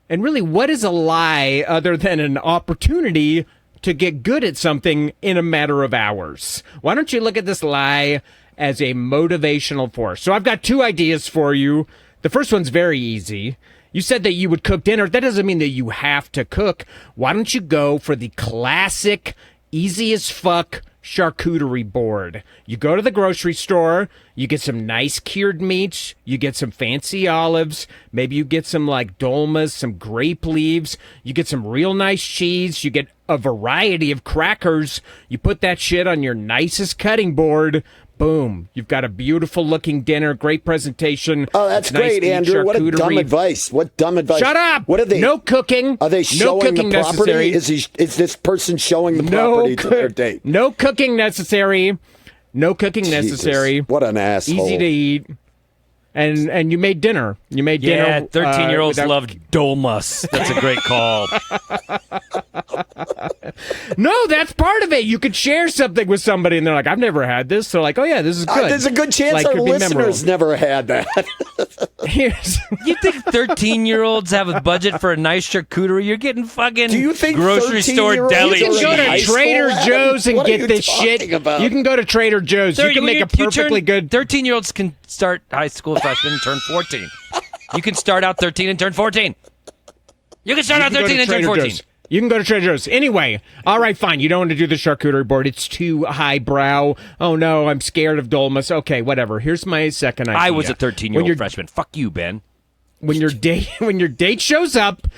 And really, what is a lie other than an opportunity to get good at something in a matter of hours? Why don't you look at this lie as a motivational force? So I've got 2 ideas for you. The first one's very easy. You said that you would cook dinner. That doesn't mean that you have to cook. Why don't you go for the classic, easy as fuck charcuterie board? You go to the grocery store, you get some nice cured meats, you get some fancy olives, maybe you get some like dolmas, some grape leaves, you get some real nice cheese, you get a variety of crackers, you put that shit on your nicest cutting board. Boom. You've got a beautiful looking dinner, great presentation. Oh, that's nice great, neat Andrew. What a dumb charcuterie. advice. What dumb advice. Shut up! What are they? No cooking. Are they showing no cooking the property? necessary. Is this person showing the property to their date? No cooking necessary. No cooking necessary. Jesus, what an asshole. Easy to eat. And you made dinner. You made dinner. yeah, 13-year-olds without- love dolmas. That's a great call. No, that's part of it. You could share something with somebody, and they're like, "I've never had this." They're like, "Oh yeah, this is good." There's a good chance Like, our could be listeners never had that. Here's You think 13-year-olds have a budget for a nice charcuterie? You're getting fucking Do you think grocery store 13-year-olds deli You can go High to cheese. school, Trader Adam? Joe's and What are get you this shit. talking about? You can go to Trader Joe's. You can make a perfectly good. 13-year-olds can start high school freshmen and turn 14. You can start out 13 and turn 14. You can start out You can go 13 to and turn Trader 14. Joe's. You can go to Trader Joe's. Anyway, all right, fine. You don't want to do the charcuterie board. It's too highbrow. Oh, no, I'm scared of dolmas. Okay, whatever. Here's my second idea. I was a When 13-year-old your- freshman. Fuck you, Ben. When your date shows up,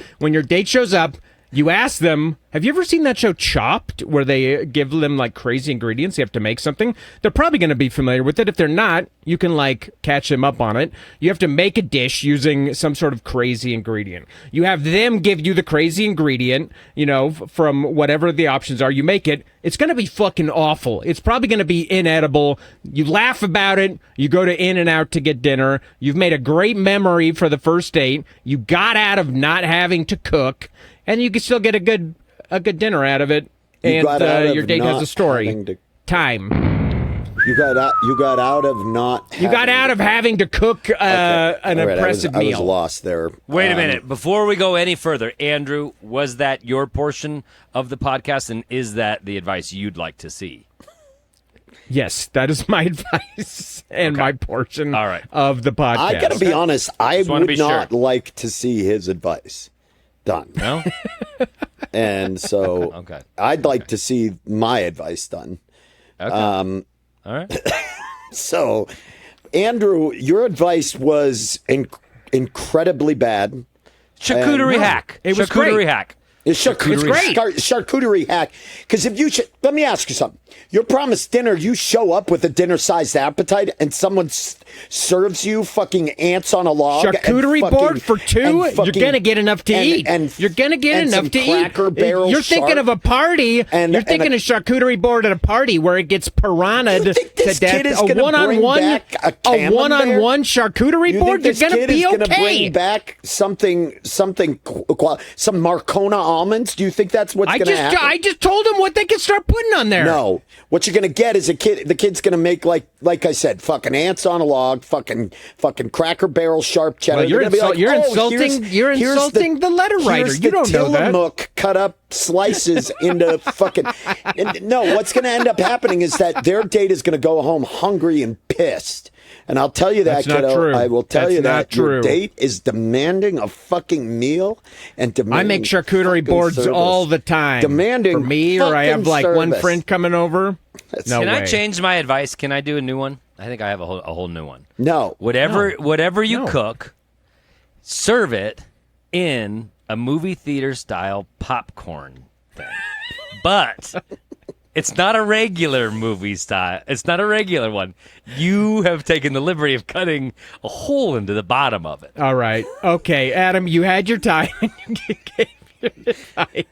you ask them, have you ever seen that show Chopped, where they give them like crazy ingredients? They have to make something. They're probably going to be familiar with it. If they're not, you can like catch them up on it. You have to make a dish using some sort of crazy ingredient. You have them give you the crazy ingredient, from whatever the options are. You make it. It's going to be fucking awful. It's probably going to be inedible. You laugh about it. You go to In-N-Out to get dinner. You've made a great memory for the first date. You got out of not having to cook. And you can still get a good dinner out of it, and your date has a story. Time. You got out of not. You got out of having to cook an impressive I was meal. lost there. Wait a minute. Before we go any further, Andrew, was that your portion of the podcast, and is that the advice you'd like to see? Yes, that is my advice and my portion All right. of the podcast. I got to be honest. I Just wanna would be not sure. like to see his advice done. No? And so Okay. I'd like to see my advice done. Okay. All right. So, Andrew, your advice was incredibly bad. Charcuterie hack. It was Charcuterie great. hack. It's charcuterie hack. Because if you let me ask you something. Your promised dinner, you show up with a dinner-sized appetite, and someone serves you fucking ants on a log. Charcuterie board for 2? You're gonna get enough to eat. You're gonna get and enough some to Cracker eat. Barrel You're thinking shark. of a party. And- You're and thinking a- a charcuterie board at a party where it gets piranha'd You think this this Dad, kid is a going to bring one-on-one, back a camembert? one-on-one charcuterie You board. think You're this going to kid is be going to okay. bring back some Marcona almonds? Do you think that's what's going to happen? I just told him what they can start putting on there. No. What you're going to get is a kid. The kid's going to make, like I said, fucking ants on a log, fucking Cracker Barrel sharp cheddar. Well, you're They're gonna be like, insulting the letter writer. Here's You don't know that. Tillamook cut up slices into fucking. No, what's going to end up happening is that their date is going to go home hungry and pissed. And I'll tell you that, That's not kiddo. true. I will tell That's you not that your true. date is demanding a fucking meal and demanding. I make charcuterie boards service. all the time. Demanding for me, or I have fucking one service. friend coming over. No Can way. I change my advice? Can I do a new one? I think I have a whole new one. No. Whatever you No. cook, serve it in a movie theater style popcorn thing. But it's not a regular movie style. It's not a regular one. You have taken the liberty of cutting a hole into the bottom of it. All right. Okay, Adam, you had your time. You gave your advice.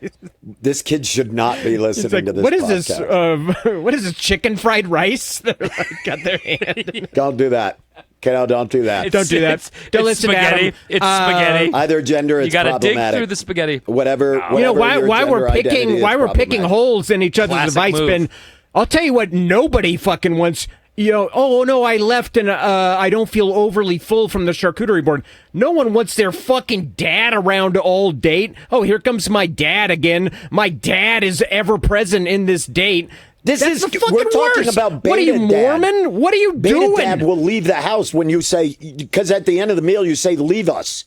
This kid should not be listening It's like, to this what is podcast. this? What is this? Chicken fried rice? They're like, got their hand. Don't do that. Kiddo, don't do that. Don't do that. Don't it's listen to spaghetti. Adam. It's spaghetti. Either gender, it's You got to dig problematic. through the spaghetti. Whatever. You know why? your Why we're gender identity picking? is Why we're picking problematic. holes in each other's Classic advice? move. Ben, I'll tell you what. Nobody fucking wants. You know, oh no, I left and I don't feel overly full from the charcuterie board. No one wants their fucking dad around all date. Oh, here comes my dad again. My dad is ever present in this date. This That's is the fucking we're talking worst. about beta What are you, dad. Mormon? What are you Beta doing? dad will leave the house when you say, because at the end of the meal you say, leave us.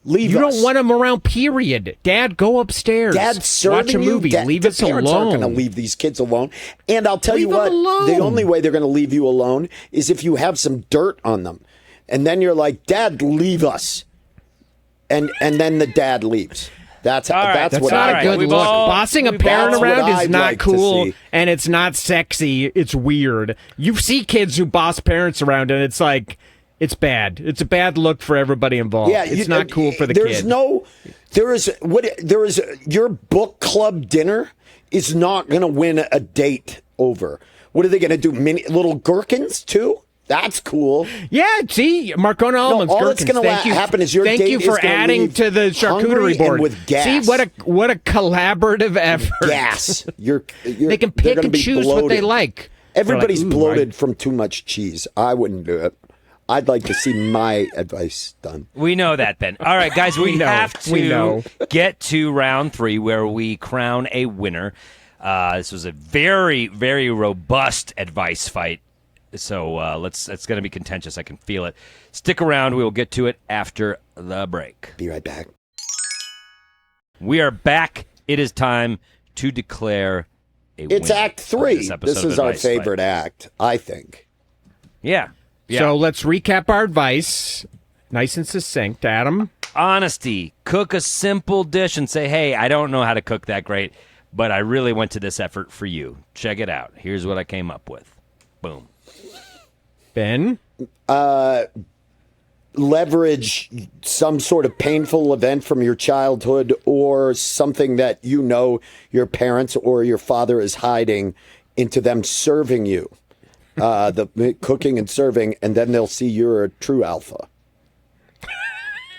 Leave You us. don't want him around, period. Dad, go upstairs. Dad's serving Watch a movie. you. Leave the us parents alone. aren't going to leave these kids alone. And I'll tell Leave you what, them alone. the only way they're going to leave you alone is if you have some dirt on them. And then you're like, Dad, leave us. And then the dad leaves. That's All right, that's That's what not I a right, good we've look. all- Bossing a we've parent That's what around is I'd not like to cool, see. and it's not sexy. It's weird. You see kids who boss parents around, and it's like, it's bad. It's a bad look for everybody involved. Yeah, it's not cool for the there's kid. There is your book club dinner is not going to win a date over. What are they going to do? Little gherkins too? That's cool. Yeah, see, Marcona almonds, all that's gherkins. gonna Thank you. happen is your Thank date you is for gonna adding leave to the hungry charcuterie and board. with gas. See what a collaborative effort. Gas. They can they're pick gonna and be choose what they bloated. like. Everybody's They're like, "Ooh, bloated from too much cheese. I wouldn't do it. I'd like to see my advice done. We know that, Ben. All right, guys, we know. have We know. to get to round 3 where we crown a winner. This was a very, very robust advice fight. So it's going to be contentious. I can feel it. Stick around. We will get to it after the break. Be right back. We are back. It is time to declare a winner. It's Act of 3. This, episode This of is our Advice Fight. favorite act, I think. Yeah. Yeah. So let's recap our advice. Nice and succinct, Adam. Honesty. Cook a simple dish and say, hey, I don't know how to cook that great, but I really went to this effort for you. Check it out. Here's what I came up with. Boom. Ben? Leverage some sort of painful event from your childhood or something that you know your parents or your father is hiding into them serving you. The cooking and serving, and then they'll see you're a true alpha.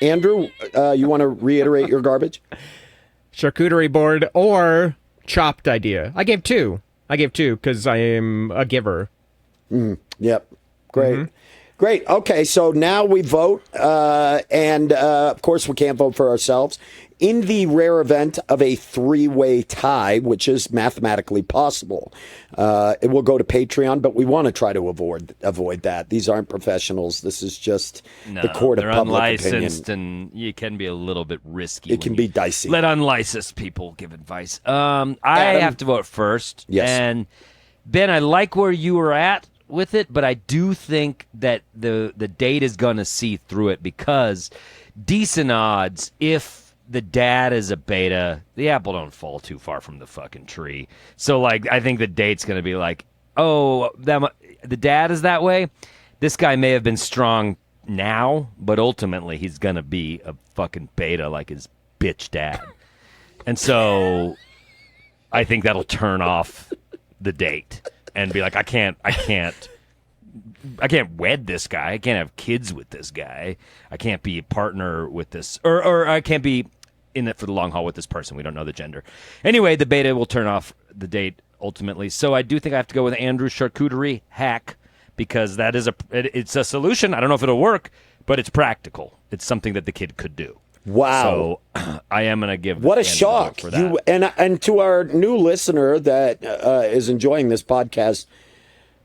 Andrew, you want to reiterate your garbage? Charcuterie board or chopped idea. I gave two because I am a giver. Yep. Great. Great. Okay, so now we vote, and of course we can't vote for ourselves. In the rare event of a 3-way tie, which is mathematically possible, it will go to Patreon, but we want to try to avoid that. These aren't professionals. This is just the court of they're public unlicensed, opinion. and you can be a little bit risky. It can when be you dicey. Let unlicensed people give advice. I Adam? have to vote first. Yes. And Ben, I like where you were at with it, but I do think that the date is going to see through it because decent odds, if the dad is a beta, the apple don't fall too far from the fucking tree. So, like, I think the date's going to be like, oh, the dad is that way. This guy may have been strong now, but ultimately he's going to be a fucking beta like his bitch dad. And so I think that'll turn off the date and be like, I can't wed this guy. I can't have kids with this guy. I can't be a partner with this, or I can't be in it for the long haul with this person. We don't know the gender. Anyway, the beta will turn off the date ultimately. So I do think I have to go with Andrew's charcuterie hack because that is it's a solution. I don't know if it'll work, but it's practical. It's something that the kid could do. Wow. So I am going to give what a Andrew shock. for that. And to our new listener that is enjoying this podcast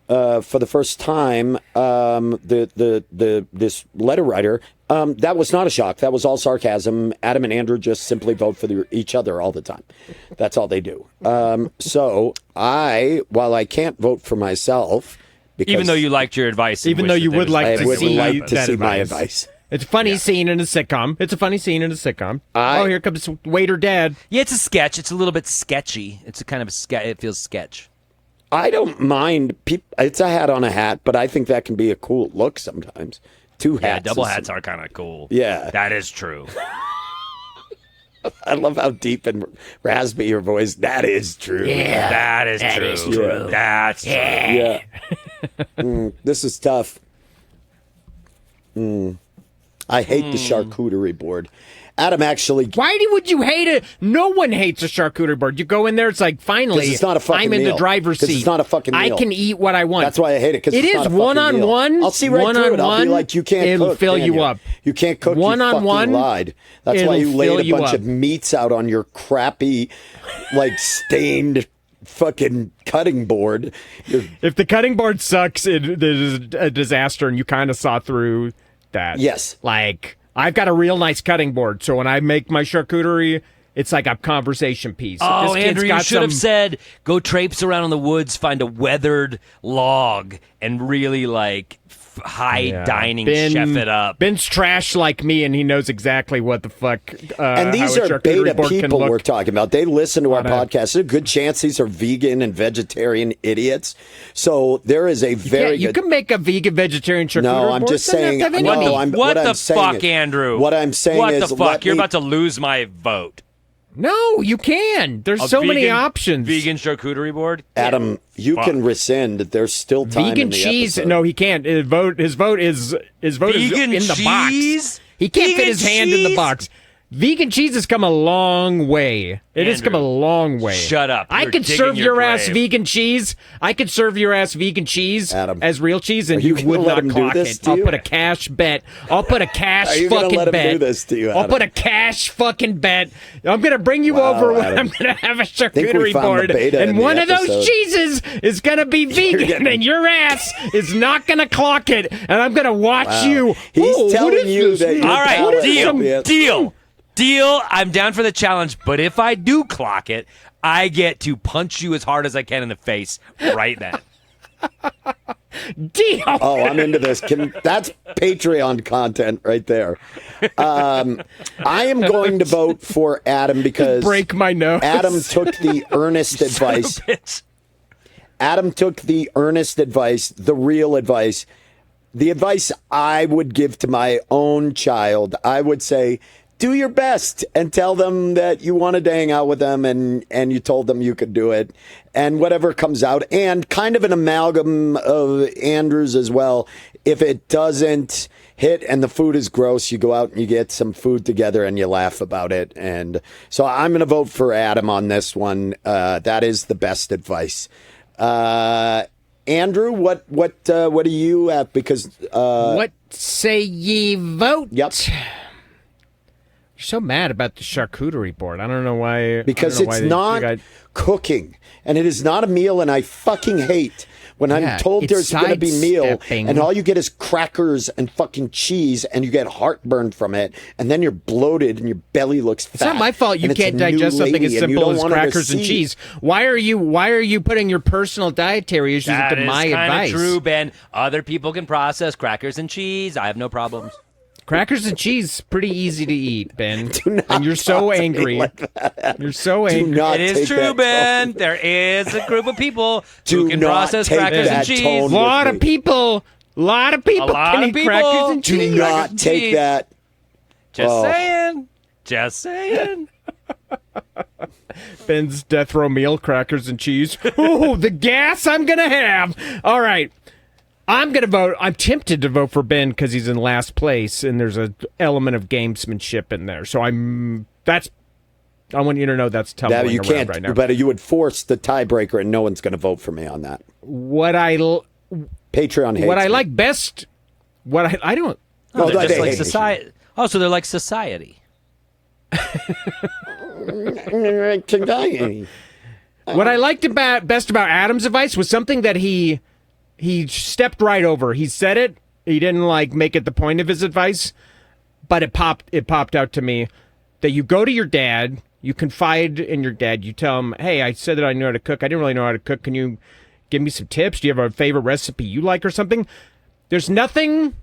for the first time, this letter writer, that was not a shock. That was all sarcasm. Adam and Andrew just simply vote for each other all the time. That's all they do. So while I can't vote for myself, because even though you liked your advice, even though you would like to see my advice. It's a funny scene in a sitcom. Here comes Waiter Dad. Yeah, it's a sketch. It's a little bit sketchy. It's a kind of it feels sketch. I don't mind. It's a hat on a hat, but I think that can be a cool look sometimes. Two hats. Yeah, double hats are kind of cool. Yeah. That is true. I love how deep and raspy your voice. That is true. Yeah, that is true. Yeah. That's true. Yeah. This is tough. I hate the charcuterie board. Adam actually... Why would you hate it? No one hates a charcuterie board. You go in there, it's like, finally, it's not a fucking I'm in meal. the driver's seat. It's not a fucking meal. I can eat what I want. That's why I hate it, because it's not a fucking one-on-one. meal. I'll see right through it. I'll be like, you can't it'll cook, fill can you up. You can't cook, One-on-one, you fucking lied. That's why you it'll laid fill a you bunch up. of meats out on your crappy, stained fucking cutting board. If the cutting board sucks, it is a disaster, and you kind of saw through that. Yes. I've got a real nice cutting board, so when I make my charcuterie, it's like a conversation piece. Oh, This kid's Andrew, you got should have said, go traipse around in the woods, find a weathered log, and really, high dining chef it up. Ben's trash like me, and he knows exactly what the fuck. And these how a are charcuterie beta board can people look. we're talking about. They listen to our podcast. There's a good chance these are vegan and vegetarian idiots. So there is a very You good... can make a vegan vegetarian charcuterie board. No, I'm just saying... Doesn't have No, any meat. I'm, what I'm the saying fuck, is, Andrew? What I'm saying what is... the fuck? You're about to lose my vote. No, you can. There's so many options. Vegan charcuterie board? Adam, you can rescind. There's still time Vegan in the cheese? episode. No, he can't. His vote is Vegan in the box. cheese? He can't fit Vegan his hand in the cheese? box. Vegan cheese has come a long way. It has come a long way. Shut up. I You're could digging serve your ass grave. vegan cheese. I could serve your ass vegan cheese Adam, as real cheese, and are you you gonna would let not him do clock this it. to I'll you? put a cash bet. I'll put a cash Are you gonna fucking let him bet. do this to you, I'll Adam? put a cash fucking bet. I'm gonna bring you Wow, over when Adam. I'm gonna have a think we charcuterie found the board, beta in and the one of those episode. cheeses is gonna be vegan, getting- and your ass is not gonna clock it, and I'm gonna watch you. He's Ooh, what telling is you this? that your All right, palate deal, will be- deal. I'm down for the challenge, but if I do clock it, I get to punch you as hard as I can in the face right then. Deal. Oh, I'm into this. That's Patreon content right there. I am going to vote for Adam because Break my nose. Adam took the earnest advice. Bitch. Adam took the earnest advice, the real advice, the advice I would give to my own child. I would say, do your best and tell them that you wanted to hang out with them and you told them you could do it. And whatever comes out, and kind of an amalgam of Andrews as well. If it doesn't hit and the food is gross, you go out and you get some food together and you laugh about it. And so I'm going to vote for Adam on this one. That is the best advice. Andrew, what do you have? Because What say ye vote? Yep. You're so mad about the charcuterie board. I don't know why. Because I don't know it's why not you guys- cooking, and it is not a meal, and I fucking hate when Yeah, I'm told it's there's going to be meal, sidestepping. and all you get is crackers and fucking cheese, and you get heartburn from it, and then you're bloated, and your belly looks fat. It's not my fault you and it's can't a new digest something as lady, and you simple don't as want her to crackers and see. cheese. Why are you putting your personal dietary issues That into is my kind advice? of true, Ben. Other people can process crackers and cheese. I have no problems. Crackers and cheese pretty easy to eat, Ben. not And you're so talk to me angry. like that. You're so Do angry. not It is take true, that Ben. tone. There is a group of people Do who can not process take crackers that and cheese. tone. lot with of me. people can eat crackers and Do cheese. not Crackers and take cheese. that. Just Oh. saying. Just saying. Ben's death row meal, crackers and cheese. Ooh, the gas I'm gonna have. All right. I'm going to vote. I'm tempted to vote for Ben because he's in last place, and there's an element of gamesmanship in there. So I want you to know that's tumbling That you around can't, right now. but you would force the tiebreaker, and no one's going to vote for me on that. Patreon hates What I me. like best, I don't. Oh, No, they're they just like hate me. society. Oh, so they're like society. What I liked best about Adam's advice was something that he stepped right over. He said it. He didn't like make it the point of his advice, but it popped out to me that you go to your dad, you confide in your dad, you tell him, "Hey, I said that I knew how to cook. I didn't really know how to cook. Can you give me some tips? Do you have a favorite recipe you like or something?" There's nothing,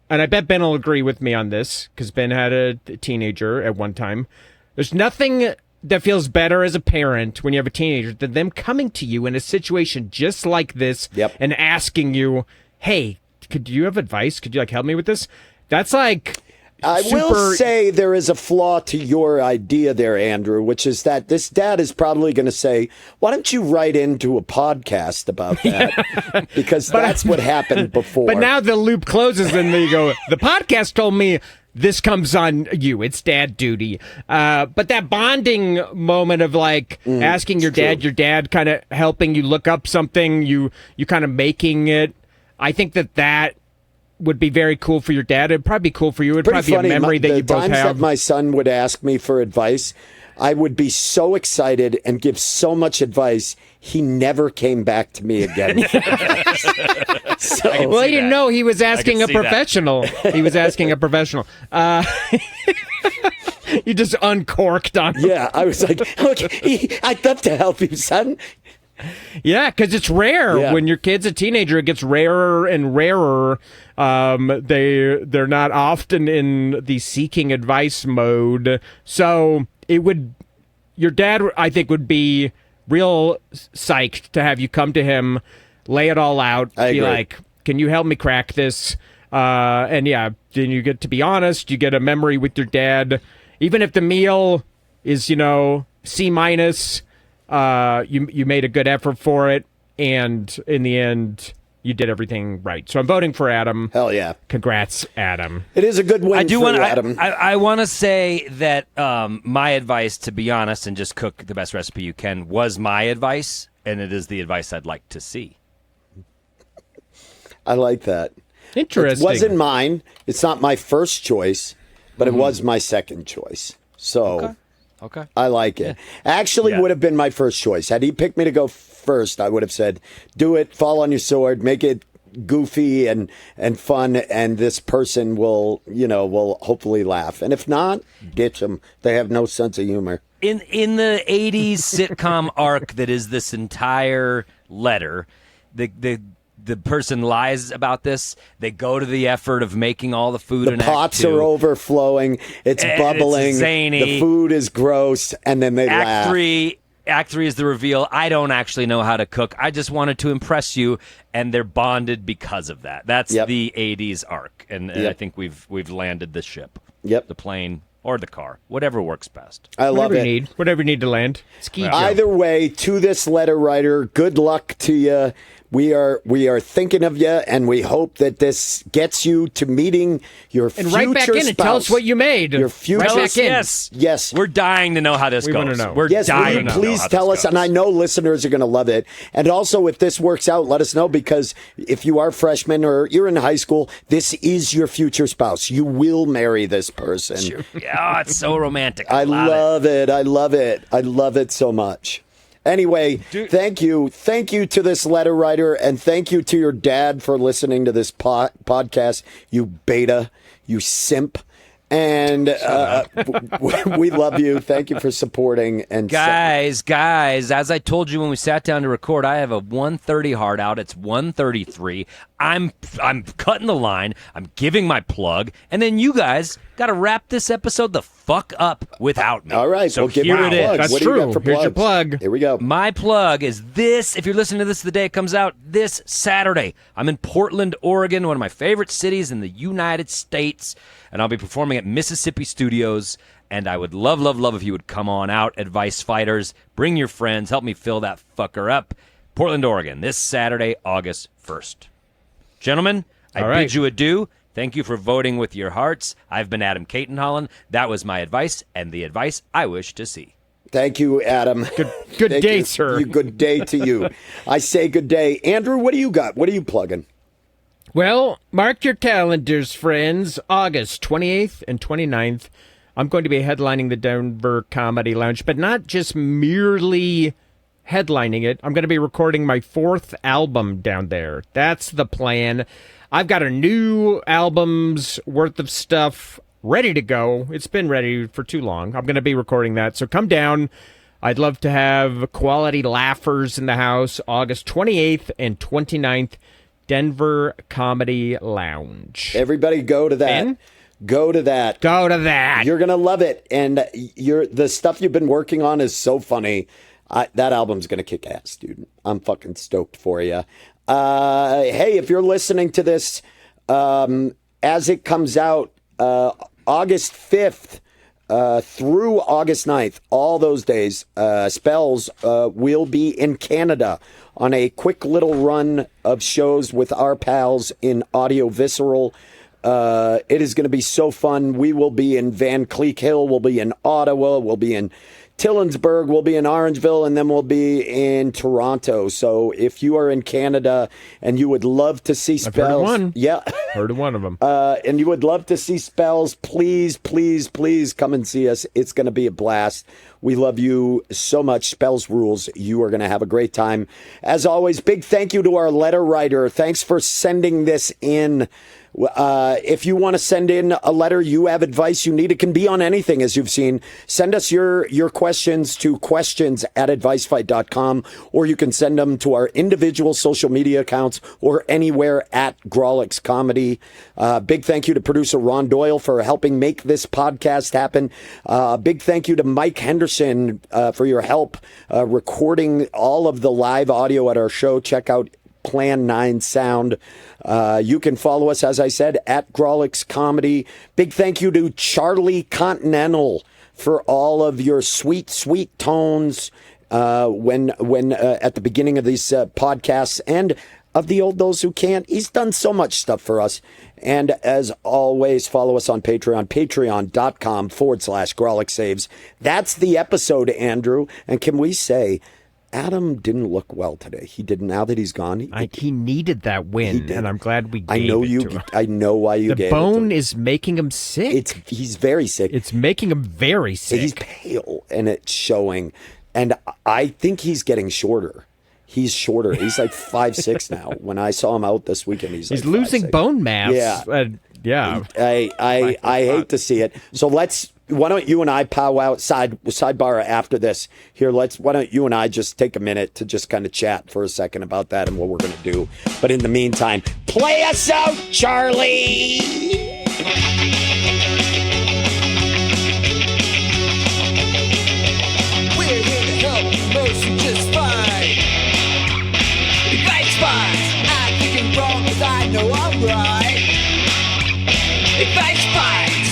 and I bet Ben will agree with me on this because Ben had a teenager at one time. There's nothing that feels better as a parent when you have a teenager than them coming to you in a situation just like this and asking you, "Hey, could you have advice? Could you help me with this?" That's like I will say there is a flaw to your idea there, Andrew, which is that this dad is probably going to say, "Why don't you write into a podcast about that?" Because that's what happened before. But now the loop closes and you go, "The podcast told me this comes on you. It's dad duty." But that bonding moment of asking your dad kind of helping you look up something, you kind of making it. I think that would be very cool for your dad. It'd probably be cool for you. It'd probably be a memory that you both have. The times that my son would ask me for advice, I would be so excited and give so much advice. He never came back to me again. Well, you know, he was asking a professional. He was asking a professional. You just uncorked on him. Yeah, I was like, "Look, I'd love to help you, son." Yeah, because it's rare. Yeah. When your kid's a teenager, it gets rarer and rarer. They're not often in the seeking advice mode. So your dad, I think, would be real psyched to have you come to him, lay it all out, I be agree. like, "Can you help me crack this?" And yeah, then you get to be honest. You get a memory with your dad, even if the meal is C minus. You made a good effort for it, and in the end, you did everything right. So I'm voting for Adam. Hell yeah. Congrats, Adam. It is a good win for Adam. I want to say that my advice, to be honest, and just cook the best recipe you can, was my advice, and it is the advice I'd like to see. I like that. Interesting. It wasn't mine. It's not my first choice, but it was my second choice. So Okay. I like it. Actually, would have been my first choice. Had he picked me to go first, I would have said, "Do it, fall on your sword, make it goofy and fun, and this person will hopefully laugh. And if not, ditch them. They have no sense of humor." In the 80s sitcom arc that is this entire letter, the person lies about this. They go to the effort of making all the food. The pots are overflowing. It's bubbling. It's zany. The food is gross, and then they laugh. Act 3 is the reveal. I don't actually know how to cook. I just wanted to impress you, and they're bonded because of that. That's the 80s arc, and I think we've landed the ship. Yep. The plane or the car, whatever works best. I love it. Whatever you need to land. Ski jump. Either way, to this letter writer, good luck to you. We are thinking of you, and we hope that this gets you to meeting your future spouse. And write back in and tell us what you made. Your future Right back in. Yes. We're dying to know how this goes. wanna know. We're Yes, will dying you to please know how tell this us, goes. and I know listeners are going to love it. And also, if this works out, let us know, because if you are freshmen or you're in high school, this is your future spouse. You will marry this person. Yeah, it's so romantic. I love it. I love it. I love it so much. Anyway, thank you. Thank you to this letter writer, and thank you to your dad for listening to this podcast, you beta, you simp. And we love you. Thank you for supporting. And guys, as I told you when we sat down to record, I have a 1:30 hard out. It's 1:33. I'm cutting the line. I'm giving my plug, and then you guys got to wrap this episode the fuck up without me. All right, so well, give here me it plugs. is. That's What do you true. got for Here's your plugs? plug. Here we go. My plug is this. If you're listening to this the day it comes out, this Saturday, I'm in Portland, Oregon, one of my favorite cities in the United States, and I'll be performing at Mississippi Studios. And I would love if you would come on out, Advice Fighters. Bring your friends. Help me fill that fucker up. Portland, Oregon, this Saturday, August 1st. Gentlemen, I All right. bid you adieu. Thank you for voting with your hearts. I've been Adam Catenholland. That was my advice, and the advice I wish to see. Thank you, Adam. Good Thank day, you. sir. Good day to you. I say good day. Andrew, what do you got? What are you plugging? Well, mark your calendars, friends. August 28th and 29th, I'm going to be headlining the Denver Comedy Lounge, but not just merely headlining it. I'm going to be recording my 4th album down there. That's the plan. I've got a new album's worth of stuff ready to go. It's been ready for too long. I'm going to be recording that, so come down. I'd love to have quality laughers in the house. August 28th and 29th, Denver Comedy Lounge. Everybody go to that. Ben? Go to that. Go to that. You're gonna love it, and the stuff you've been working on is so funny. That album's gonna kick ass, dude. I'm fucking stoked for you. Hey, if you're listening to this as it comes out, August 5th through August 9th, all those days, Spells will be in Canada on a quick little run of shows with our pals in Audio Visceral. It is going to be so fun. We will be in Van Cleek Hill. We'll be in Ottawa. We'll be in Tillensburg. We'll be in Orangeville. And then we'll be in Toronto. So if you are in Canada and you would love to see Spells. I've heard of one. Yeah. Heard of one of them. And you would love to see Spells, please, please, please come and see us. It's going to be a blast. We love you so much. Spells rules. You are going to have a great time. As always, big thank you to our letter writer. Thanks for sending this in. If you want to send in a letter, you have advice you need, it can be on anything, as you've seen. Send us your questions to questions@advicefight.com, or you can send them to our individual social media accounts or anywhere at Grawlix Comedy. Big thank you to producer Ron Doyle for helping make this podcast happen. Big thank you to Mike Henderson for your help recording all of the live audio at our show. Check out Plan 9 Sound. You can follow us, as I said, at Grawlix Comedy. Big thank you to Charlie Continental for all of your sweet, sweet tones when at the beginning of these podcasts, and of the old Those Who Can't. He's done so much stuff for us. And as always, follow us on Patreon, patreon.com/Grawlix Saves. That's the episode, Andrew. And can we say, Adam didn't look well today. He did. Now that he's gone, He needed that win, and I'm glad we gave it to him. I know why you gave it to him. The bone is making him sick. He's very sick. It's making him very sick. He's pale, and it's showing. And I think he's getting shorter. He's shorter. He's like 5'6" now. When I saw him out this weekend, he's like losing 5'6". bone mass. Yeah, yeah. I hate to see it. So why don't you and I powwow sidebar after this? Why don't you and I just take a minute to just kind of chat for a second about that and what we're going to do. But in the meantime, play us out, Charlie. We're here to help most who just fine. Advice fights, I think I'm wrong, cause I know I'm right. Advice fights.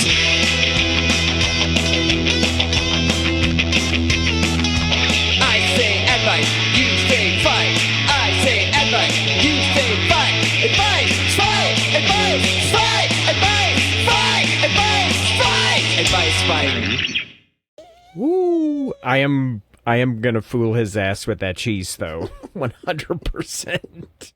I say advice, you say fight. I say advice, you say fight. Advice, fight, advice, fight, advice, fight, advice, fight. Advice fight. Woo! I am gonna fool his ass with that cheese, though. 100%.